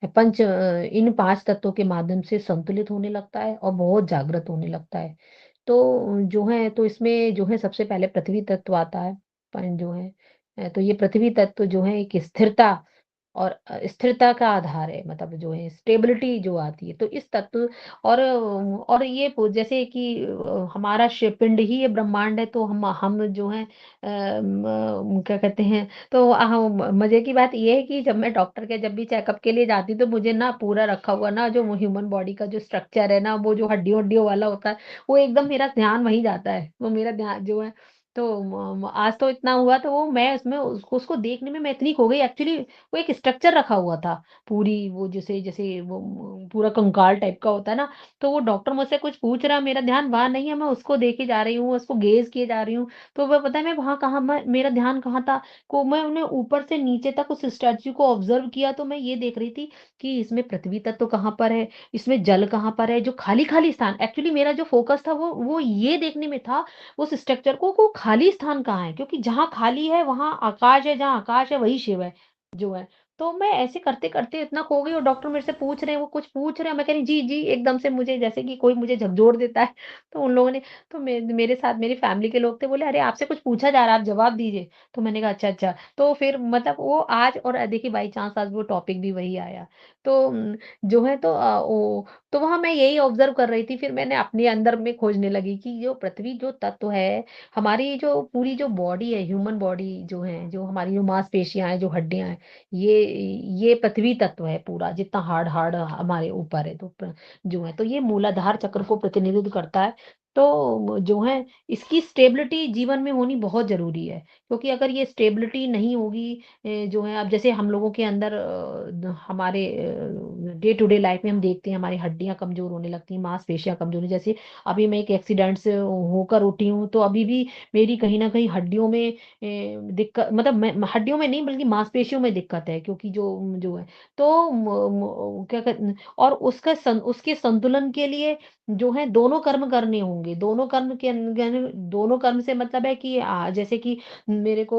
इन 5 तत्वों के माध्यम से संतुलित होने लगता है और बहुत जागृत होने लगता है। तो जो है, तो इसमें जो है सबसे पहले पृथ्वी तत्व आता है। जो है तो ये पृथ्वी तत्व जो है एक स्थिरता और स्थिरता का आधार है, मतलब जो है स्टेबिलिटी जो आती है, तो इस तत्व, और ये जैसे कि हमारा पिंड ही ये ब्रह्मांड है, तो हम जो है क्या कहते हैं, तो मजे की बात ये है कि जब मैं डॉक्टर के जब भी चेकअप के लिए जाती हूँ, तो मुझे ना पूरा रखा हुआ ना, जो ह्यूमन बॉडी का जो स्ट्रक्चर है ना, वो जो हड्डियों हड्डियों वाला होता है, वो एकदम मेरा ध्यान वहीं जाता है, वो मेरा ध्यान जो है तो आज तो इतना हुआ, तो वो मैं उसमें उसको देखने में मैं इतनी खो गई। एक्चुअली वो एक स्ट्रक्चर रखा हुआ था, पूरी वो जैसे जैसे वो पूरा कंकाल टाइप का होता है ना, तो वो डॉक्टर मुझसे कुछ पूछ रहा है, मेरा ध्यान वहाँ नहीं है, मैं उसको देखे जा रही हूँ, उसको गेज़ किए जा रही हूँ। तो वो पता है मैं वहाँ कहाँ मैं मेरा ध्यान कहाँ था, को मैं उन्हें ऊपर से नीचे तक उस स्टैच्यू को ऑब्ज़र्व किया, तो मैं ये देख रही थी कि इसमें पृथ्वी तत्व कहाँ पर है, इसमें जल कहाँ पर है, जो खाली-खाली स्थान। एक्चुअली मेरा जो फ़ोकस था वो ये देखने में था उस स्ट्रक्चर को खाली स्थान कहाँ है? क्योंकि जहाँ खाली है वहाँ आकाश है, जहाँ आकाश है वही शिव है, जो है। तो मैं ऐसे करते-करते इतना खो गई और डॉक्टर मेरे से पूछ रहे हैं, वो कुछ पूछ रहे हैं, मैं कह रही जी, जी, एकदम से मुझे जैसे कि कोई मुझे झकझोर देता है। तो उन लोगों ने तो मेरे साथ मेरी फैमिली के लोग थे, बोले, "अरे! आपसे कुछ पूछा जा रहा है, आप जवाब दीजिए।" तो मैंने कहा, "अच्छा, अच्छा।" तो फिर मतलब वो आज और देखिए बाई चांस आज वो टॉपिक भी वही आया। तो जो है तो तो वहाँ मैं यही ऑब्ज़र्व कर रही थी, फिर मैंने अपने अंदर में खोजने लगी कि जो पृथ्वी जो तत्व है, हमारी जो पूरी जो बॉडी है, ह्यूमन बॉडी जो है, जो हमारी जो मांसपेशियाँ हैं, जो हड्डियाँ हैं, ये ये पृथ्वी तत्व है पूरा, जितना हार्ड हार्ड हमारे ऊपर है, तो जो है, तो ये मूलाधार चक्र को प्रतिनिधित्व करता है। तो जो है, इसकी स्टेबिलिटी जीवन में होनी बहुत ज़रूरी है, क्योंकि अगर ये स्टेबिलिटी नहीं होगी, जो है, अब जैसे हम लोगों के अंदर हमारे डे टू डे लाइफ में हम देखते हैं हमारी हड्डियाँ कमज़ोर होने लगती हैं, मांसपेशियाँ कमज़ोर होने, जैसे अभी मैं एक एक्सीडेंट से होकर उठी हूँ, तो अभी भी मेरी कहीं न कहीं हड्डियों में दिक्कत, मतलब मैं हड्डियों में नहीं बल्कि मांसपेशियों में दिक्कत है, क्योंकि जो है, तो क्या कहते, और उसके संतुलन के लिए जो है दोनों कर्म करने होंगे। दोनों कर्म के दोनों कर्म से मतलब है कि जैसे कि मेरे को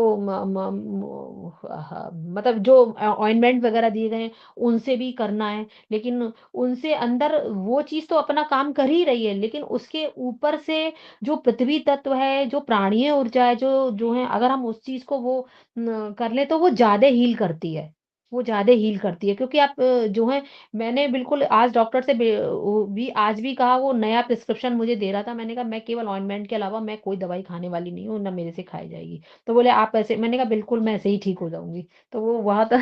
मतलब जो ऑइंटमेंट वगैरह दिए गए हैं, उनसे भी करना है, लेकिन उनसे अंदर वो चीज़ तो अपना काम कर ही रही है, लेकिन उसके ऊपर से जो पृथ्वी तत्व है, जो प्राणीय ऊर्जा है, जो है, अगर हम उस चीज़ को वो कर लें तो वो ज़्यादा हील करती है। वो ज़्यादा हील करती है, क्योंकि आप जो है, मैंने बिल्कुल आज डॉक्टर से भी आज भी कहा, वो नया प्रिस्क्रिप्शन मुझे दे रहा था। मैंने कहा मैं केवल ऑइंटमेंट के अलावा मैं कोई दवाई खाने वाली नहीं हूँ, ना मेरे से खाई जाएगी। तो बोले आप ऐसे, मैंने कहा बिल्कुल मैं ऐसे ही ठीक हो जाऊँगी। तो वो बहुत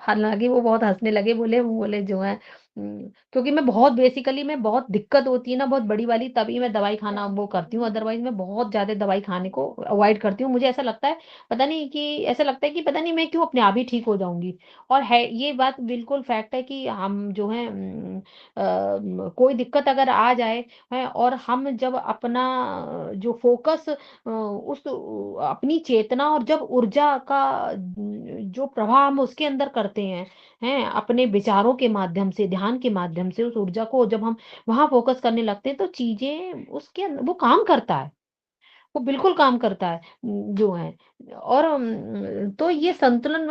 हालाँकि वो बहुत हँसने लगे, बोले जो है क्योंकि मैं बहुत बेसिकली मैं बहुत दिक्कत होती है ना बहुत बड़ी वाली, तभी मैं दवाई खाना वो करती हूँ, अदरवाइज़ मैं बहुत ज़्यादा दवाई खाने को अवॉइड करती हूँ। मुझे ऐसा लगता है ऐसा लगता है कि पता नहीं मैं क्यों अपने आप ही ठीक हो जाऊँगी। और है ये बात बिल्कुल फैक्ट है कि हम जो है कोई दिक्कत अगर आ जाए, हैं, और हम जब अपना जो फ़ोकस उस अपनी चेतना और जब ऊर्जा का जो प्रवाह हम उसके अंदर करते हैं, अपने विचारों के माध्यम से, ध्यान के माध्यम से उस ऊर्जा को जब हम वहाँ फ़ोकस करने लगते हैं, तो चीज़ें वो काम करता है। वो बिल्कुल काम करता है जो है। और तो ये संतुलन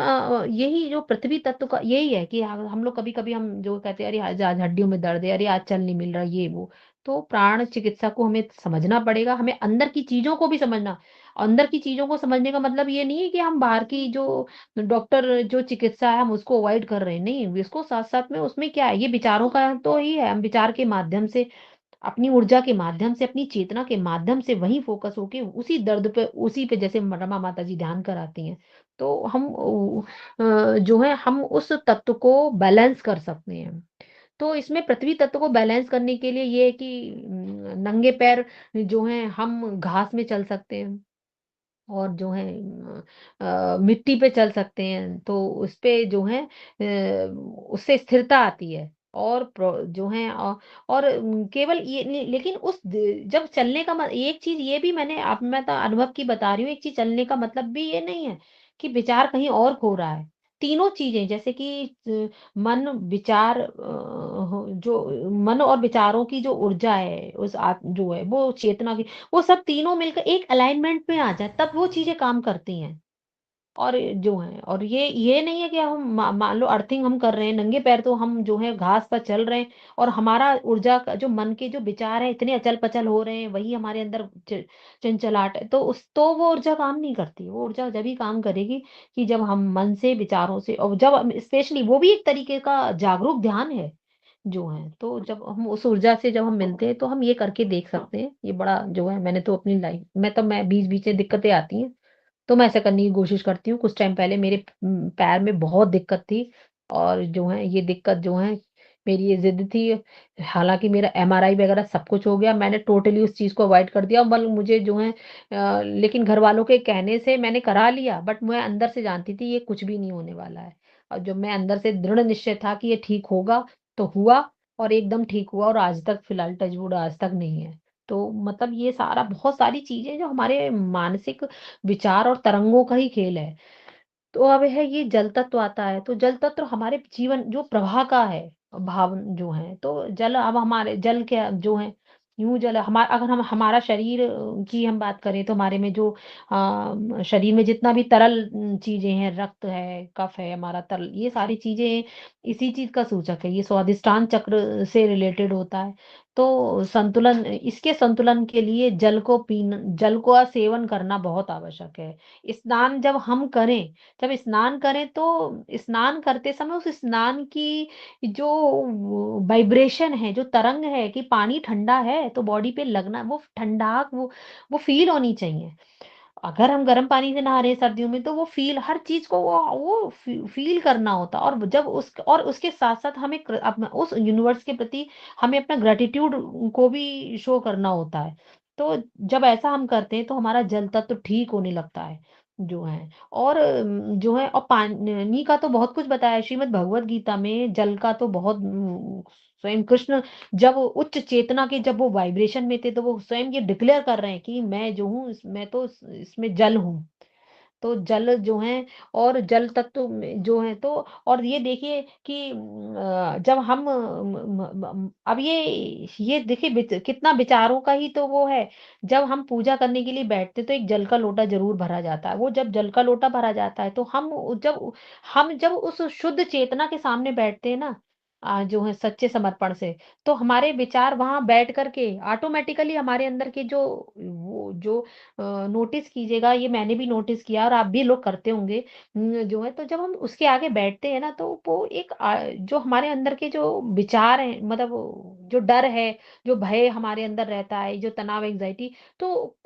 यही जो पृथ्वी तत्व का यही है कि हम लोग कभी-कभी हम जो कहते हैं, अरे आज हड्डियों में दर्द है, अरे आज चल नहीं मिल रहा, ये वो। तो प्राण चिकित्सा को हमें समझना पड़ेगा, हमें अंदर की चीज़ों को भी समझना। अंदर की चीज़ों को समझने का मतलब ये नहीं है कि हम बाहर की जो डॉक्टर जो चिकित्सा है हम उसको अवॉइड कर रहे हैं, नहीं, इसको साथ-साथ में उसमें क्या है, ये विचारों का तो ही है, हम विचार के माध्यम से अपनी ऊर्जा के माध्यम से, अपनी चेतना के माध्यम से वहीं फ़ोकस होके उसी दर्द पे उसी पे जैसे रमा माता जी ध्यान कराती हैं, तो हम जो है हम उस तत्व को बैलेंस कर सकते हैं। तो इसमें पृथ्वी तत्व को बैलेंस करने के लिए ये है कि नंगे पैर जो हैं हम घास में चल सकते हैं। और जो है मिट्टी पे चल सकते हैं, तो उसपे जो है उससे स्थिरता आती है। और जो है और केवल ये लेकिन जब चलने का एक चीज ये भी मैं तो अनुभव की बता रही हूँ, एक चीज चलने का मतलब भी ये नहीं है कि विचार कहीं और खो रहा है। तीनों चीजें जैसे कि मन विचार जो मन और विचारों की जो ऊर्जा है जो है वो चेतना की, वो सब तीनों मिलकर एक अलाइनमेंट में आ जाए, तब वो चीज़ें काम करती हैं। और जो है और ये नहीं है कि हम मान लो अर्थिंग हम कर रहे हैं, नंगे पैर तो हम जो है घास पर चल रहे हैं, और हमारा ऊर्जा का जो मन के जो विचार है इतने अचल-पचल हो रहे हैं, वही हमारे अंदर चंचलाहट है, तो वो ऊर्जा काम नहीं करती। वो ऊर्जा जब ही काम करेगी कि जब हम मन से, विचारों से, और जब हम स्पेशली वो भी एक तरीके का जागरूक ध्यान है। जो है, तो जब हम उस ऊर्जा से जब हम मिलते हैं, तो हम ये करके देख सकते हैं। ये बड़ा जो है मैंने तो अपनी लाइफ में तो मैं बीच-बीच में दिक्कतें आती हैं, तो मैं ऐसा करने की कोशिश करती हूँ। कुछ टाइम पहले मेरे पैर में बहुत दिक्कत थी, और जो है ये दिक्कत जो है मेरी ये ज़िद थी। हालाँकि मेरा एमआरआई वगैरह सब कुछ हो गया, मैंने टोटली उस चीज़ को अवॉइड कर दिया। बल मुझे जो है लेकिन घरवालों के कहने से मैंने करा लिया, बट मैं अंदर से जानती थी ये कुछ भी नहीं होने वाला है। और जब मैं अंदर से दृढ़ निश्चय था कि ये ठीक होगा, तो हुआ और एकदम ठीक हुआ और आज तक फिलहाल टच वुड आज तक नहीं है। तो मतलब ये सारा बहुत सारी चीज़ें जो हमारे मानसिक विचार और तरंगों का ही खेल है। तो अब है ये जल तत्व आता है, तो जल तत्व हमारे जीवन जो प्रवाह का है, भाव जो है, तो जल अब हमारे जल के जो है, यूँ जल अगर हम हमारा शरीर की हम बात करें तो हमारे में जो शरीर में जितना भी तरल चीज़ें हैं, रक्त है, कफ है, हमारा तरल, ये सारी चीज़ें इसी चीज़ का सूचक है, ये स्वादिष्टान चक्र से रिलेटेड होता है। तो संतुलन इसके संतुलन के लिए जल का सेवन करना बहुत आवश्यक है। स्नान जब स्नान करें तो स्नान करते समय उस स्नान की जो वाइब्रेशन है, जो तरंग है कि पानी ठंडा है तो बॉडी पे लगना, वो ठंडाक वो फ़ील होनी चाहिए। अगर हम गर्म पानी से नहा रहे हैं सर्दियों में तो वो फ़ील हर चीज़ को वो फ़ील करना होता है और जब उसके साथ-साथ हमें उस यूनिवर्स के प्रति हमें अपना ग्रैटिट्यूड को भी शो करना होता है। तो जब ऐसा हम करते हैं तो हमारा जल तत्व ठीक होने लगता है, जो है। और जो है और पानी का तो बहुत कुछ बताया है श्रीमद् भगवद गीता में, जल का तो बहुत स्वयं कृष्ण जब उच्च चेतना के जब वो वाइब्रेशन में थे, तो वो स्वयं ये डिक्लेयर कर रहे हैं कि मैं जो हूँ मैं तो इसमें जल हूँ। तो जल जो है और जल तत्व में जो है तो और ये देखिए कि जब हम अब ये देखिए कितना विचारों का ही तो वो है। जब हम पूजा करने के लिए बैठते तो एक जल का लोटा जरूर भरा जाता है। वो जब जल का लोटा भरा जाता है तो हम जब उस शुद्ध चेतना के सामने बैठते हैं ना, जो है सच्चे समर्पण से, तो हमारे विचार वहां बैठ करके ऑटोमेटिकली हमारे अंदर के जो वो जो नोटिस कीजिएगा, ये मैंने भी नोटिस किया और आप भी लोग करते होंगे। जो है तो जब हम उसके आगे बैठते हैं ना तो वो एक जो हमारे अंदर के जो विचार हैं, मतलब जो डर है, जो भय हमारे अंदर रहता है, जो तनाव, एंग्जायटी, तो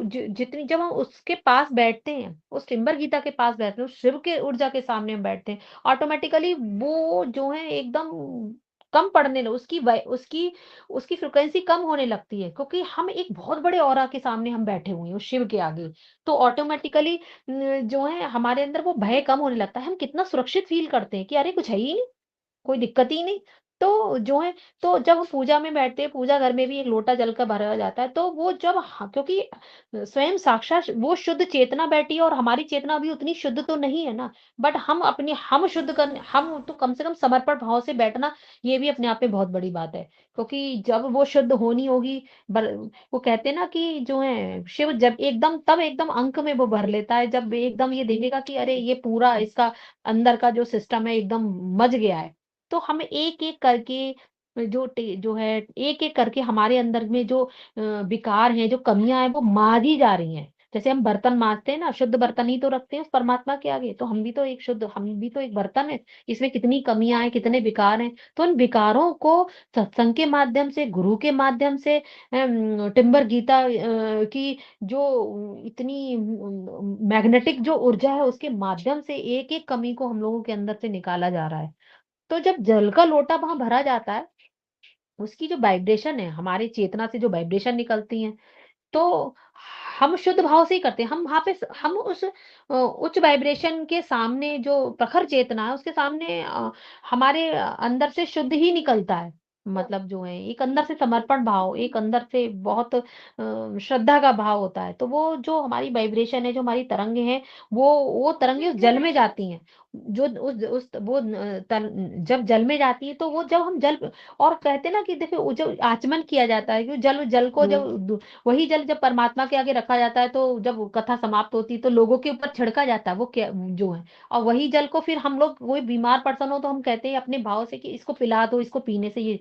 जितनी जब हम उसके पास बैठते हैं, उस टिम्बर गीता के पास बैठते हैं, उस शिव के ऊर्जा के सामने हम बैठते हैं, ऑटोमेटिकली वो जो है एकदम कम पड़ने लगे, उसकी फ्रीक्वेंसी कम होने लगती है, क्योंकि हम एक बहुत बड़े ऑरा के सामने हम बैठे हुए हैं उस शिव के आगे। तो ऑटोमेटिकली जो है हमारे अंदर वो भय कम होने लगता है, हम कितना सुरक्षित फील करते हैं कि अरे कुछ है ही नहीं, कोई दिक्कत ही नहीं। तो जो है तो जब हम पूजा में बैठते हैं, पूजा घर में भी एक लोटा जल का भरा जाता है, तो वो जब क्योंकि स्वयं साक्षात वो शुद्ध चेतना बैठी है और हमारी चेतना अभी उतनी शुद्ध तो नहीं है ना, बट हम शुद्ध करने, हम तो कम से कम समर्पण भाव से बैठना, ये भी अपने आप में बहुत बड़ी बात है। क्योंकि जब वो शुद्ध होनी होगी, वो कहते हैं ना कि जो है शिव जब एकदम तब एकदम अंक में वो भर लेता है, जब एकदम ये देखेगा कि अरे ये पूरा इसका अंदर का जो सिस्टम है एकदम मज गया है। तो हमें एक-एक करके जो है एक-एक करके हमारे अंदर में जो विकार हैं, जो कमियाँ हैं, वो मारी जा रही हैं। जैसे हम बर्तन माँजते हैं ना, शुद्ध बर्तन ही तो रखते हैं उस परमात्मा के आगे, तो हम भी तो एक बर्तन हैं। इसमें कितनी कमियाँ हैं, कितने विकार हैं, तो उन विकारों को सत्संग के माध्यम से, गुरु के माध्यम से, टिम्बर गीता की जो इतनी मैग्नेटिक जो ऊर्जा है, उसके माध्यम से एक-एक कमी को हम लोगों के अंदर से निकाला जा रहा है। तो जब जल का लोटा वहाँ भरा जाता है, उसकी जो वाइब्रेशन है, हमारी चेतना से जो वाइब्रेशन निकलती हैं, तो हम शुद्ध भाव से ही करते हैं। हम वहाँ पे हम उस उच्च वाइब्रेशन के सामने जो प्रखर चेतना है, उसके सामने हमारे अंदर से शुद्ध ही निकलता है। मतलब जो है एक अंदर से समर्पण भाव, एक अंदर से बहुत श्रद्धा का भाव होता है। तो वो जो हमारी वाइब्रेशन है, जो हमारी तरंगे हैं, वो तरंगे उस जल में जाती हैं। जो उस वो तल जब जल में जाती है तो वो जब हम जल और कहते हैं ना कि देखिए वो जब आचमन किया जाता है, कि जल को जब वही जल जब परमात्मा के आगे रखा जाता है, तो जब कथा समाप्त होती है तो लोगों के ऊपर छिड़का जाता है वो क्या जो है, और वही जल को फिर हम लोग कोई बीमार पर्सन हो तो हम कहते हैं अपने भाव से कि इसको पिला दो, इसको पीने से ये,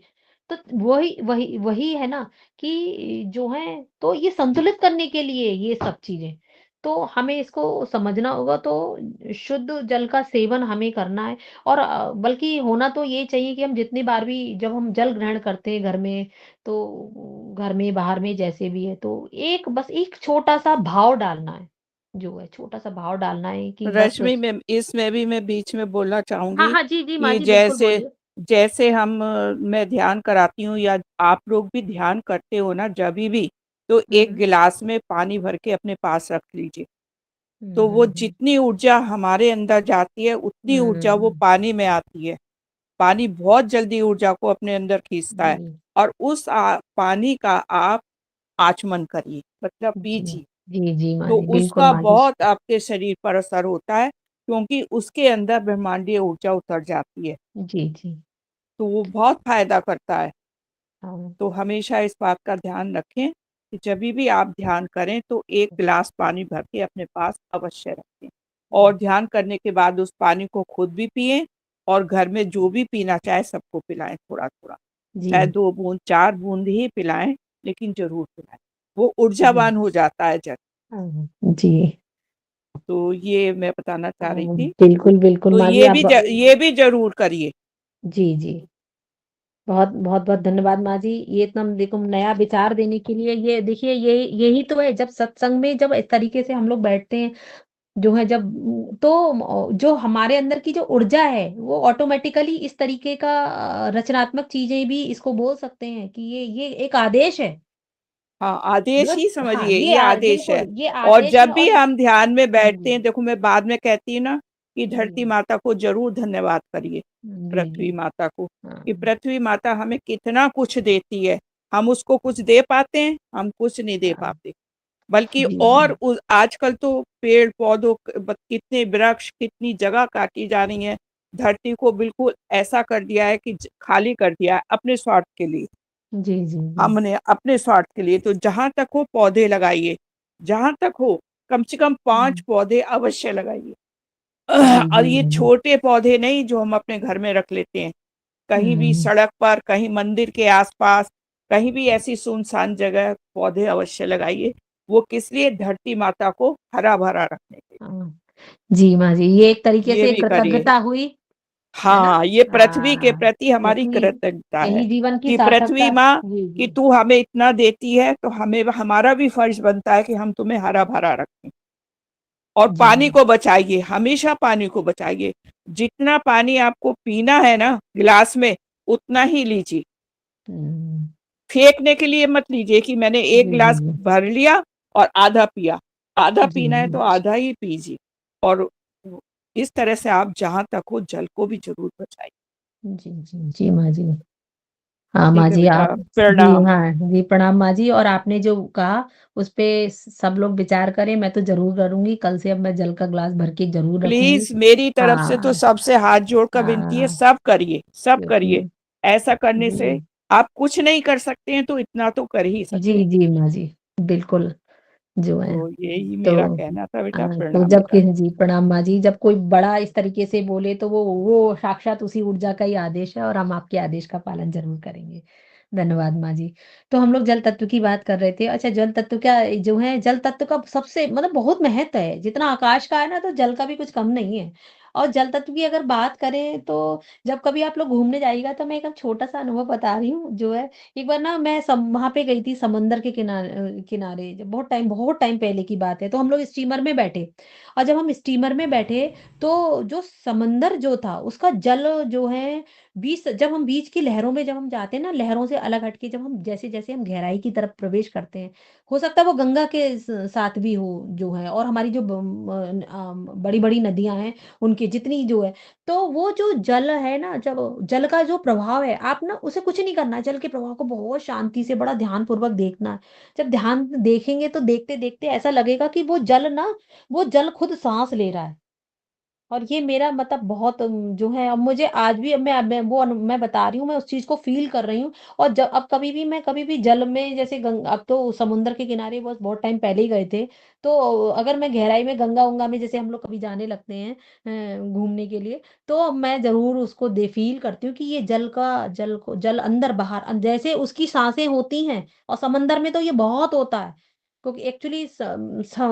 तो वही वही वही है ना कि जो है, तो ये संतुलित करने के लिए ये सब चीजें, तो हमें इसको समझना होगा। तो शुद्ध जल का सेवन हमें करना है, और बल्कि होना तो ये चाहिए कि हम जितनी बार भी जब हम जल ग्रहण करते हैं घर में, तो घर में बाहर में जैसे भी है, तो एक बस एक छोटा-सा भाव डालना है, जो है छोटा-सा भाव डालना है कि बस रश्मि में इसमें भी मैं बीच में बोलना हाँ, चाहूंगी हाँ, जी, जी, माँ कि जी, बिल्कुल जैसे बोलिए। जैसे मैं ध्यान कराती हूँ या आप लोग भी ध्यान करते हो ना जभी भी, तो एक हुँ, गिलास में पानी भर के अपने पास रख लीजिए। हुँ, तो वो हुँ, हुँ, जितनी ऊर्जा हमारे अंदर जाती है, उतनी ऊर्जा वो हुँ, पानी में आती है। पानी बहुत जल्दी ऊर्जा को अपने अंदर खींचता है जी, और उस पानी का आप आचमन करिए, मतलब जी, पीजिए। जी, जी माँ तो जी, बिल्कुल उसका माँ जी। बहुत आपके शरीर पर असर होता है, क्योंकि उसके अंदर ब्रह्मांडीय ऊर्जा उतर जाती है, जी, जी, तो वो बहुत फ़ायदा करता है। हाँ, तो हमेशा इस बात का ध्यान रखें कि जभी भी आप ध्यान करें तो 1 गिलास पानी भर के अपने पास अवश्य रखें और ध्यान करने के बाद उस पानी को खुद भी पिएँ और घर में जो भी पीना चाहे सबको पिलाएँ थोड़ा-थोड़ा। जी, चाहे 2 बूँद, 4 बूँद ही पिलाएँ, लेकिन ज़रूर पिलाएँ। वो जी, ऊर्जावान हो जाता है जल। हाँ, जी, तो ये मैं बताना चाह रही हाँ, थी। बिल्कुल, बिल्कुल तो माँ जी आप ये भी ज़रूर करिए। जी, जी। बहुत-बहुत धन्यवाद माँ जी। ये इतना देखो नया विचार देने के लिए ये देखिए यही तो है जब सत्संग में जब इस तरीके से हम लोग बैठते हैं, जो है जब तो जो हमारे अंदर की जो ऊर्जा है, वो ऑटोमैटिकली इस तरीके का रचनात्मक चीज़ें भी इसको बोल सकते हैं कि ये एक आदेश है। हाँ, आदेश वो ही हाँ, समझिए, ये आदेश बिल्कुल है। ये और आदेश है जब भी और हम ध्यान में बैठते जी, हैं, देखो मैं बाद में कहती हूँ ना कि धरती जी, माता को ज़रूर धन्यवाद करिए, जी, पृथ्वी जी। माता को, कि हाँ, पृथ्वी माता हमें कितना कुछ देती है। हम उसको कुछ दे पाते हैं? हम कुछ नहीं दे हाँ। पाते। बल्कि जी, जी। और आजकल तो पेड़-पौधों कितने वृक्ष, कितनी जगह काटी जा रही है। धरती को बिल्कुल ऐसा कर दिया है कि खाली कर दिया है अपने स्वार्थ के लिए। जी, जी, जी। हमने अपने स्वार्थ के लिए, तो जहाँ तक हो पौधे लगाइए, जहाँ तक हो कम से कम 5 हुँ। पौधे अवश्य लगाइए। जी, और जी, ये जी। छोटे पौधे नहीं जो हम अपने घर में रख लेते हैं, कहीं भी हुँ। सड़क पर, कहीं मंदिर के आस-पास, कहीं भी ऐसी सुनसान जगह पौधे अवश्य लगाइए। वो किस लिए? धरती माता को हरा-भरा रखने के लिए। हाँ। जी, माँ जी, ये एक तरीके ये से भी करिए। कृतज्ञता हुई, है ना? हाँ, ये पृथ्वी के हाँ, प्रति हमारी क्योंकि कृतज्ञता है यही जीवन की कि पृथ्वी सार्थकता माँ, जी, कि जी। तू हमें इतना देती है, तो हमारा भी फर्ज बनता है कि हम तुम्हें हरा-भरा रखें। और जी, पानी को बचाइए, हमेशा पानी को बचाइए। जितना पानी आपको पीना है ना गिलास में, उतना ही लीजिए। हुँ। फेंकने के लिए मत लीजिए कि मैंने 1 जी, जी, गिलास जी। भर लिया और आधा पिया। आधा जी, पीना है जी। तो आधा ही पीजिए। और इस तरह से आप जहाँ तक हो जल को भी ज़रूर बचाइए। जी, जी, जी, माँ जी। हाँ, माँ ठीक है जी बेटा, आप जी, प्रणाम। हाँ, जी प्रणाम माँ जी और आपने जो कहा उस पे सब लोग विचार करें, मैं तो ज़रूर करूँगी, कल से अब मैं जल का ग्लास भर के ज़रूर रखूँगी। प्लीज़ मेरी तरफ से तो हाँ, सबसे हाथ जोड़कर विनती है, हाँ, सब करिए, सब करिए। बिल्कुल। ऐसा करने जी। से आप कुछ नहीं कर सकते हैं तो इतना तो कर ही सकते जी, हैं। जी, माँ जी, बिल्कुल, जो है तो यही तो मेरा कहना था बेटा, तो प्रणाम जब बेटा। कि जी, प्रणाम माँ जी, जब कोई बड़ा इस तरीके से बोले तो वो साक्षात उसी ऊर्जा का ही आदेश है और हम आपके आदेश का पालन ज़रूर करेंगे। धन्यवाद माँ जी। तो हम लोग जल तत्व की बात कर रहे थे। अच्छा जल तत्व क्या जो है जल तत्व का सबसे मतलब बहुत महत्व है। जितना आकाश का है ना तो जल का भी कुछ कम नहीं है। और जल तत्व की अगर बात करें तो जब कभी आप लोग घूमने जाइएगा तो मैं एक छोटा-सा अनुभव बता रही हूँ जो है एक बार ना मैं वहाँ पे गई थी समंदर के किनारे जब बहुत टाइम पहले की बात है तो हम लोग स्टीमर में बैठे और जब हम स्टीमर में बैठे तो जो समंदर जो था उसका जल जो है बीच जब हम बीच की लहरों में जब हम जाते हैं ना लहरों से अलग हटके जब हम जैसे जैसे हम गहराई की तरफ प्रवेश करते हैं हो सकता है वो गंगा के साथ भी हो जो है और हमारी जो बड़ी बड़ी नदियां हैं उनकी जितनी जो है तो वो जो जल है ना जब जल का जो प्रभाव है आप ना उसे कुछ नहीं करना है जल के प्रभाव को बहुत शांति से बड़ा ध्यान पूर्वक देखना है जब ध्यान देखेंगे तो देखते देखते ऐसा लगेगा कि वो जल खुद सांस ले रहा है और ये मेरा मतलब बहुत जो है अब मुझे आज भी अब मैं बता रही हूँ, मैं उस चीज़ को फ़ील कर रही हूँ और जब अब कभी भी जल में जैसे अब तो समुद्र के किनारे बस बहुत टाइम पहले ही गए थे। तो अगर मैं गहराई में गंगा-वंगा में जैसे हम लोग कभी जाने लगते हैं घूमने के लिए, तो मैं ज़रूर उसको फ़ील करती हूँ कि ये जल अंदर-बाहर जैसे उसकी साँसें होती हैं और समंदर में तो ये बहुत होता है। क्योंकि एक्चुअली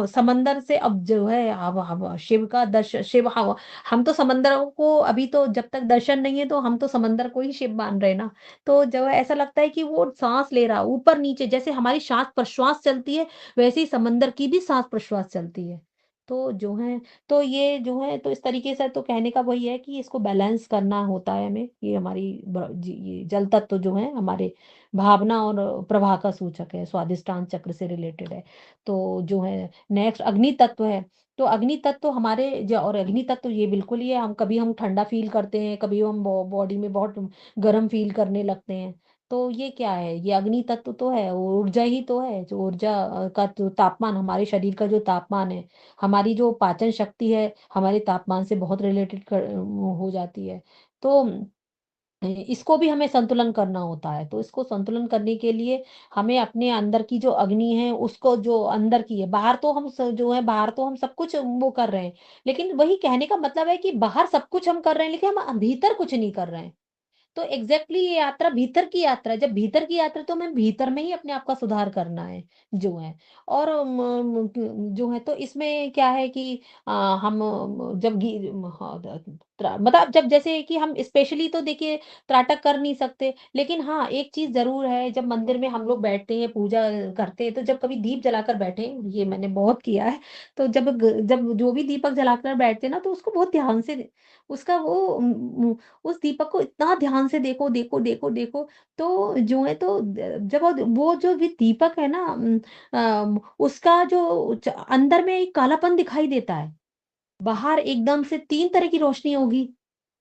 समंदर से अब जो है अब शिव का दर्श शिव हव हम तो समंदरों को अभी तो जब तक दर्शन नहीं है तो हम तो समंदर को ही शिव मान रहे हैं ना। तो जो है ऐसा लगता है कि वो साँस ले रहा है ऊपर-नीचे जैसे हमारी श्वास-प्रश्वास चलती है, वैसे ही समंदर की भी श्वास-प्रश्वास चलती है। तो जो है तो ये जो है तो इस तरीके से तो कहने का वही है कि इसको बैलेंस करना होता है हमें। ये हमारी ये जल तत्व जो है हमारे भावना और प्रवाह का सूचक है, स्वादिष्टान चक्र से रिलेटेड है। तो जो है नेक्स्ट अग्नि तत्व है। तो अग्नि तत्व हमारे और अग्नि तत्व ये बिल्कुल ही है, हम कभी हम ठंडा फील करते हैं, कभी हम बॉडी में बहुत गर्म फील करने लगते हैं। तो ये क्या है, ये अग्नि तत्व तो है, ऊर्जा ही तो है। जो ऊर्जा का जो तापमान, हमारे शरीर का जो तापमान है, हमारी जो पाचन शक्ति है हमारे तापमान से बहुत रिलेटेड हो जाती है। तो इसको भी हमें संतुलन करना होता है। तो इसको संतुलन करने के लिए हमें अपने अंदर की जो अग्नि है उसको, जो अंदर की है, बाहर तो हम जो है बाहर तो हम सब कुछ वो कर रहे हैं, लेकिन वही कहने का मतलब है कि बाहर सब कुछ हम कर रहे हैं लेकिन हम भीतर कुछ नहीं कर रहे हैं। तो एग्जैक्टली ये यात्रा भीतर की यात्रा है। जब भीतर की यात्रा तो हमें भीतर में ही अपने आप का सुधार करना है जो है। और जो है तो इसमें क्या है कि हम जब हाँ, मतलब जब जैसे कि हम स्पेशली तो देखिए त्राटक कर नहीं सकते, लेकिन हाँ एक चीज जरूर है, जब मंदिर में हम लोग बैठते हैं पूजा करते हैं तो जब कभी दीप जलाकर बैठे, ये मैंने बहुत किया है। तो जब जो भी दीपक जलाकर बैठते हैं ना तो उसको बहुत ध्यान से उसका वो उस दीपक को इतना ध्यान से देखो देखो देखो देखो। तो जो है तो जब वो जो भी दीपक है ना उसका जो अंदर में एक कालापन दिखाई देता है। बाहर एकदम से 3 तरह की रोशनी होगी,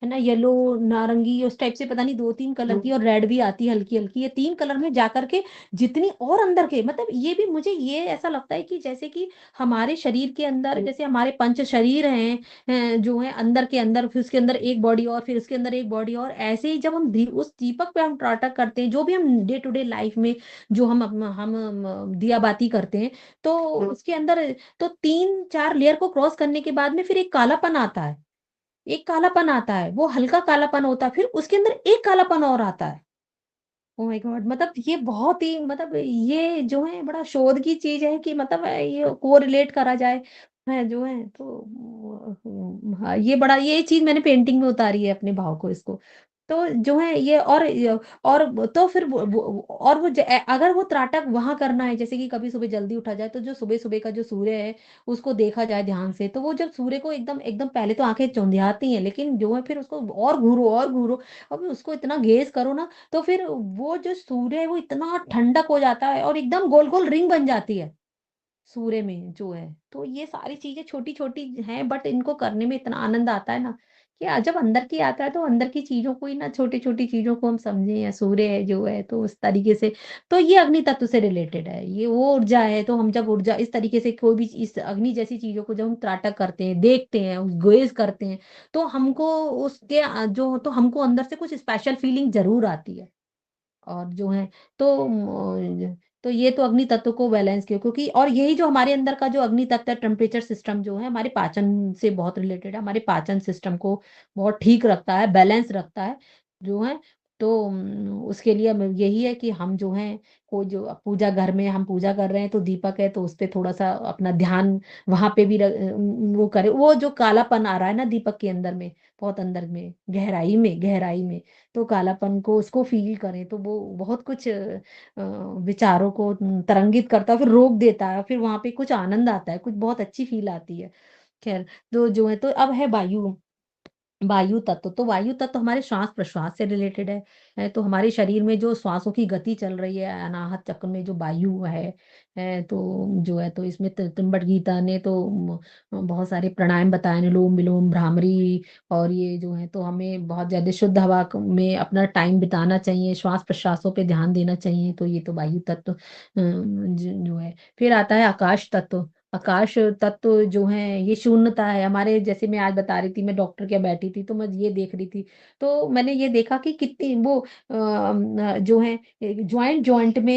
है ना? येलो, नारंगी, उस टाइप से पता नहीं 2-3 कलर की, और रेड भी आती है हल्की-हल्की। ये 3 कलर में जाकर के जितनी और अंदर के मतलब ये भी मुझे ये ऐसा लगता है कि जैसे कि हमारे शरीर के अंदर जैसे हमारे पंच शरीर हैं जो है अंदर के अंदर, फिर उसके अंदर एक बॉडी और फिर उसके अंदर एक बॉडी और, ऐसे ही जब हम उस दीपक पे हम त्राटक करते हैं, जो भी हम डे टू डे लाइफ में जो हम दिया बाती करते हैं, तो उसके अंदर तो 3-4 लेयर को क्रॉस करने के बाद में फिर एक कालापन आता है। एक कालापन आता है, वो हल्का कालापन होता है, फिर उसके अंदर एक कालापन और आता है। Oh my God! मतलब ये बहुत ही मतलब ये जो है बड़ा शोध की चीज़ है कि मतलब ये कोरिलेट करा जाए है जो है तो हाँ, ये बड़ा ये चीज़ मैंने पेंटिंग में उतारी है अपने भाव को इसको। तो जो है ये और तो फिर वो और वो अगर वो त्राटक वहाँ करना है, जैसे कि कभी सुबह जल्दी उठा जाए तो जो सुबह-सुबह का जो सूर्य है उसको देखा जाए ध्यान से, तो वो जब सूर्य को एकदम एकदम पहले तो आँखें चौंधियाती हैं, लेकिन जो है फिर उसको और घूरो और फिर उसको इतना गेज़ करो ना, तो फिर वो जो सूर्य है वो इतना ठंडक हो जाता है और एकदम गोल-गोल रिंग बन जाती है, सूर्य में जो है। तो ये सारी चीज़ें छोटी-छोटी हैं, बट इनको करने में इतना आनंद आता है ना, कि जब अंदर की आता है तो अंदर की चीज़ों को ही ना, छोटी-छोटी चीज़ों को हम समझें, या सूर्य है जो है तो उस तरीके से। तो ये अग्नि तत्व से रिलेटेड है, ये वो ऊर्जा है। तो हम जब ऊर्जा इस तरीके से कोई भी इस अग्नि जैसी चीज़ों को जब हम त्राटक करते हैं, देखते हैं, गेज़ करते हैं, तो हमको उसके जो तो हमको अंदर से कुछ स्पेशल फीलिंग ज़रूर आती है। और जो है तो तो ये तो अग्नि तत्व को बैलेंस किया, क्योंकि और यही जो हमारे अंदर का जो अग्नि तत्व है, टेम्परेचर सिस्टम जो है हमारे पाचन से बहुत रिलेटेड है, हमारे पाचन सिस्टम को बहुत ठीक रखता है, बैलेंस रखता है जो है। तो उसके लिए यही है कि हम जो है को जो पूजा घर में हम पूजा कर रहे हैं तो दीपक है तो उस पे थोड़ा सा अपना ध्यान वहां पे भी वो करे, वो जो कालापन आ रहा है ना दीपक के अंदर में, बहुत अंदर में गहराई में तो कालापन को उसको फ़ील करें तो वो बहुत कुछ विचारों को तरंगित करता है, फिर रोक देता है, फिर वहाँ पे कुछ आनंद आता है, कुछ बहुत अच्छी फ़ील आती है। ख़ैर, तो जो है तो अब है वायु। वायु तत्व, तो वायु तत्व हमारे श्वास-प्रश्वास से रिलेटेड है, तो हमारे शरीर में जो श्वासों की गति चल रही है, अनाहत चक्र में जो वायु है, तो जो है तो इसमें त्रिम्बक गीता ने तो बहुत सारे प्राणायाम बताए हैं, अनुलोम-विलोम, भ्रामरी, और ये जो है तो हमें बहुत ज़्यादा शुद्ध हवा में अपना टाइम बिताना चाहिए, श्वास-प्रश्वासों पे ध्यान देना चाहिए, तो ये तो वायु तत्व जो है। फिर आता है आकाश तत्व। आकाश तत्व जो है ये शून्यता है हमारे, जैसे मैं आज बता रही थी, मैं डॉक्टर के यहाँ बैठी थी तो मैं ये देख रही थी, तो मैंने ये देखा कि कितनी वो जो है जॉइंट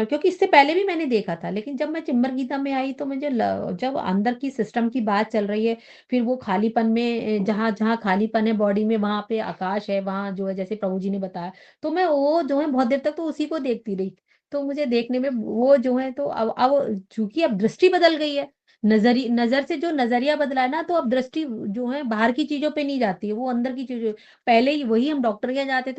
क्योंकि इससे पहले भी मैंने देखा था, लेकिन जब मैं चिंबर गीता में आई तो मुझे जब अंदर की सिस्टम की बात चल रही है, फिर वो खालीपन में जहाँ जहाँ खालीपन है बॉडी में वहां पे आकाश है, वहां जो है जैसे प्रभु जी ने बताया, तो मैं वो जो है बहुत देर तक तो उसी को देखती रही। तो मुझे देखने में वो जो है तो अब चूंकि अब दृष्टि बदल गई है, नजर से जो नजरिया बदला है ना, तो अब दृष्टि जो है बाहर की चीजों पे नहीं जाती है, वो अंदर की चीजों। पहले ही वही हम डॉक्टर के जाते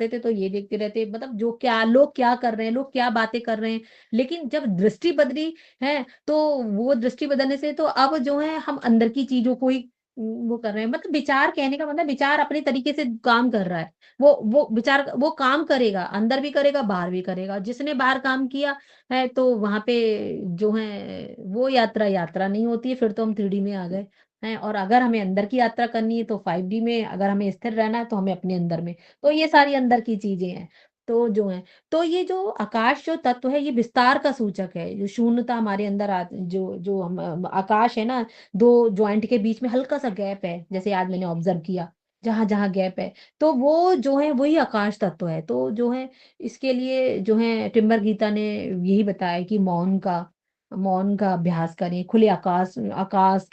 थे तो ये देखते रहते, मतलब जो क्या लोग क्या कर रहे हैं, लोग क्या बातें कर रहे हैं। लेकिन जब दृष्टि बदली है, तो वो दृष्टि बदलने से तो अब जो है हम अंदर की चीजों को ही वो कर रहे हैं। मतलब विचार, कहने का मतलब विचार अपने तरीके से काम कर रहा है। वो विचार वो काम करेगा, अंदर भी करेगा बाहर भी करेगा। जिसने बाहर काम किया है तो वहां पे जो है वो यात्रा यात्रा नहीं होती है, फिर तो हम 3D में आ गए हैं। और अगर हमें अंदर की यात्रा करनी है तो 5D में, अगर हमें स्थिर रहना है तो हमें अपने अंदर में। तो ये सारी अंदर की चीजें हैं। तो जो है, तो ये जो आकाश जो तत्व है, ये विस्तार का सूचक है। जो शून्यता हमारे अंदर जो जो हम आकाश है ना, दो ज्वाइंट के बीच में हल्का सा गैप है, जैसे आज मैंने ऑब्जर्व किया, जहां जहां गैप है, तो वो जो है वही आकाश तत्व है। तो जो है इसके लिए जो है टिम्बर गीता ने यही बताया कि मौन का अभ्यास करें, खुले आकाश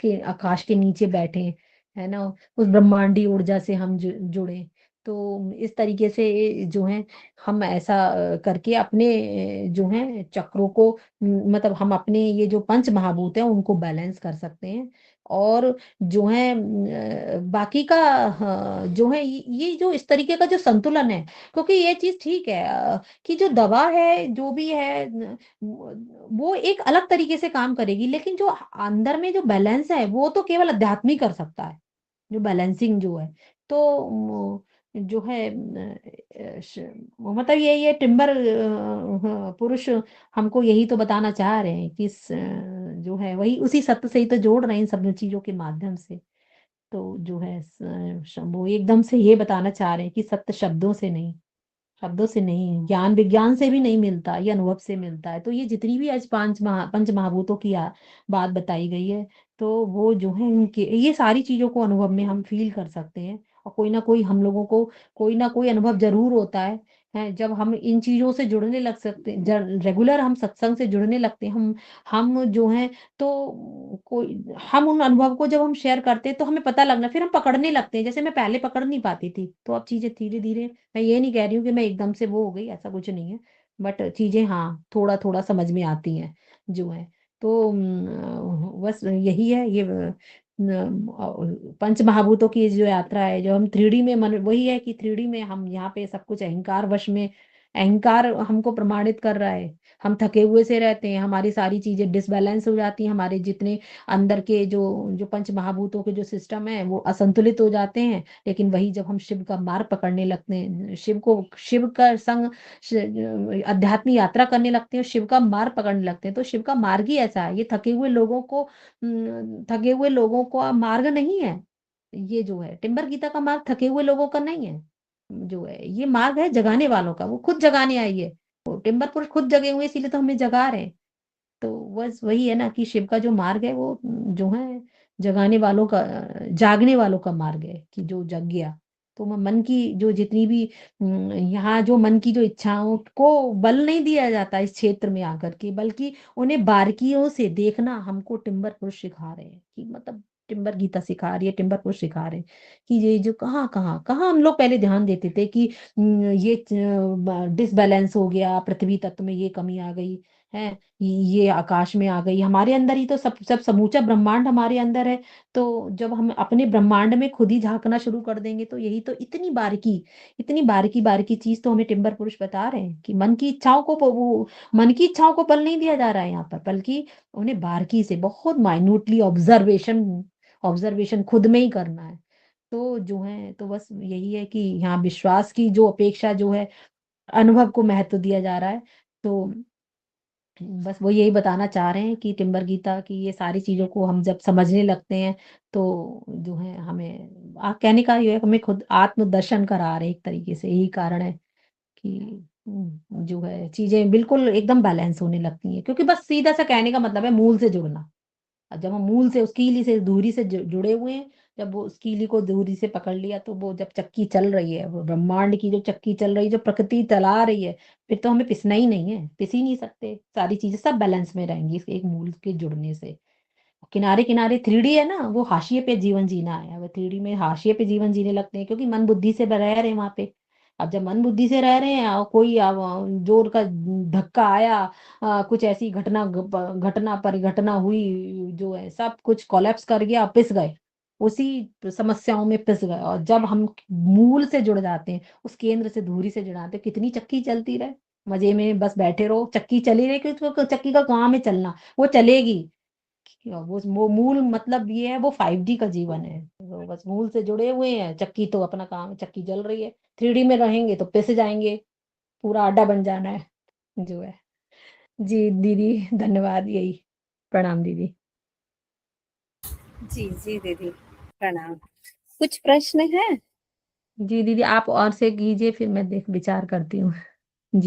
के नीचे बैठे, है ना, उस ब्रह्मांडी ऊर्जा से हम जुड़े। तो इस तरीके से जो है हम ऐसा करके अपने जो है चक्रों को मतलब हम अपने ये जो पंच महाभूत हैं उनको बैलेंस कर सकते हैं। और जो है बाकी का जो है ये जो इस तरीके का जो संतुलन है, क्योंकि ये चीज ठीक है कि जो दवा है जो भी है वो एक अलग तरीके से काम करेगी, लेकिन जो अंदर में जो बैलेंस है वो तो केवल अध्यात्म ही कर सकता है, जो बैलेंसिंग जो है। तो जो है मतलब ये टिम्बर पुरुष हमको यही तो बताना चाह रहे हैं कि जो है वही उसी सत्य से ही तो जोड़ रहे हैं इन सब चीजों के माध्यम से। तो जो है वो एकदम से ये बताना चाह रहे हैं कि सत्य शब्दों से नहीं, ज्ञान विज्ञान से भी नहीं मिलता, ये अनुभव से मिलता है। तो ये जितनी भी आज पंच महाभूतों की बात बताई गई है, तो वो जो है इनके ये सारी चीजों को अनुभव में हम फील कर सकते हैं। और कोई ना कोई हम लोगों को कोई ना कोई अनुभव जरूर होता है जब हम इन चीजों से जुड़ने लग सकते हैं, रेगुलर हम सत्संग से जुड़ने लगते हैं, हम जो है तो कोई हम उन अनुभव को जब हम शेयर करते हैं तो हमें पता लगना, फिर हम पकड़ने लगते हैं। जैसे मैं पहले पकड़ नहीं पाती थी, तो अब चीजें धीरे धीरे, मैं ये नहीं कह रही हूँ कि मैं एकदम से वो हो गई, ऐसा कुछ नहीं है। बट चीजें हाँ थोड़ा थोड़ा समझ में आती हैं जो है। तो बस यही है ये पंच महाभूतों की जो यात्रा है, जो हम 3D में मन वही है कि 3D में हम यहाँ पे सब कुछ अहंकार वश में, अहंकार हमको प्रमाणित कर रहा है। हम थके हुए से रहते हैं, हमारी सारी चीजें डिसबैलेंस हो जाती हैं, हमारे जितने अंदर के जो जो पंच महाभूतों के जो सिस्टम है वो असंतुलित हो जाते हैं। लेकिन वही जब हम शिव का मार्ग पकड़ने लगते हैं, शिव का संग अध्यात्म यात्रा करने लगते हैं, शिव का मार्ग पकड़ने लगते हैं, तो शिव का मार्ग ही ऐसा है। ये थके हुए लोगों का मार्ग नहीं है। ये जो है टिम्बर गीता का मार्ग थके हुए लोगों का नहीं है, जो है ये मार्ग है जगाने वालों का। वो खुद जगाने आई है, वो टिम्बर पुरुष खुद जगे हुए, इसीलिए तो हमें जगा रहे हैं। तो बस वही है ना कि शिव का जो मार्ग है वो जो है जगाने वालों का, जागने वालों का मार्ग है कि जो जग गया। तो मन की जो जितनी भी यहाँ जो मन की जो इच्छाओं को बल नहीं दिया जाता इस क्षेत्र में आकर के, बल्कि उन्हें बारीकियों से देखना हमको टिम्बर पुरुष सिखा रहे हैं। कि मतलब टिम्बर गीता सिखा रही है, टिम्बर पुरुष सिखा रहे हैं कि ये जो कहाँ कहाँ कहाँ हम लोग पहले ध्यान देते थे कि ये डिसबैलेंस हो गया, पृथ्वी तत्व में ये कमी आ गई है, ये आकाश में आ गई, हमारे अंदर ही तो सब सब समूचा ब्रह्मांड हमारे अंदर है। तो जब हम अपने ब्रह्मांड में खुद ही झांकना शुरू कर देंगे तो यही तो इतनी बारीकी बारीकी चीज तो हमें टिम्बर पुरुष बता रहे हैं कि मन की इच्छाओं को बल नहीं दिया जा रहा है यहाँ पर, बल्कि उन्हें बारीकी से बहुत माइन्यूटली ऑब्जर्वेशन खुद में ही करना है। तो जो है तो बस यही है कि यहाँ विश्वास की जो अपेक्षा जो है अनुभव को महत्व दिया जा रहा है। तो बस वो यही बताना चाह रहे हैं कि टिम्बर गीता की ये सारी चीजों को हम जब समझने लगते हैं तो जो है हमें कहने का ये है, हमें खुद आत्मदर्शन करा रहे हैं एक तरीके से। यही कारण है कि जो है चीजें बिल्कुल एकदम बैलेंस होने लगती हैं, क्योंकि बस सीधा सा कहने का मतलब है मूल से जुड़ना। और जब हम मूल से उस कीली से दूरी से जुड़े हुए हैं, जब वो उस कीली को दूरी से पकड़ लिया, तो वो जब चक्की चल रही है, वो ब्रह्मांड की जो चक्की चल रही है, जो प्रकृति चला रही है, फिर तो हमें पिसना ही नहीं है, पिस ही नहीं सकते। सारी चीजें सब बैलेंस में रहेंगी इस एक मूल के जुड़ने से। किनारे किनारे 3D है ना, वो हाशिए पे जीवन जीना है। वो 3D में हाशिए पे जीवन जीने लगते हैं क्योंकि मन बुद्धि से रह रहे हैं वहां पे। अब जब मन बुद्धि से रह रहे हैं और कोई जोर का धक्का आया, कुछ ऐसी घटना परिघटना हुई, जो है सब कुछ कोलैप्स कर गया, पिस गए, उसी समस्याओं में पिस गए। और जब हम मूल से जुड़ जाते हैं, उस केंद्र से धुरी से जुड़ाते हैं, कितनी चक्की चलती रहे, मजे में बस बैठे रहो, चक्की चली रही, क्योंकि चक्की का काम है चलना, वो चलेगी। वो मूल मतलब ये है, वो 5D का जीवन है, तो बस मूल से जुड़े हुए हैं, चक्की तो अपना काम है, चक्की चल रही है। 3D में रहेंगे तो पिस जाएंगे, पूरा आटा बन जाना है जो है। जी दीदी, धन्यवाद, यही। प्रणाम दीदी। जी जी दीदी, प्रणाम। कुछ प्रश्न है? जी दीदी, आप और से कीजिए, फिर मैं देख विचार करती हूँ। जी।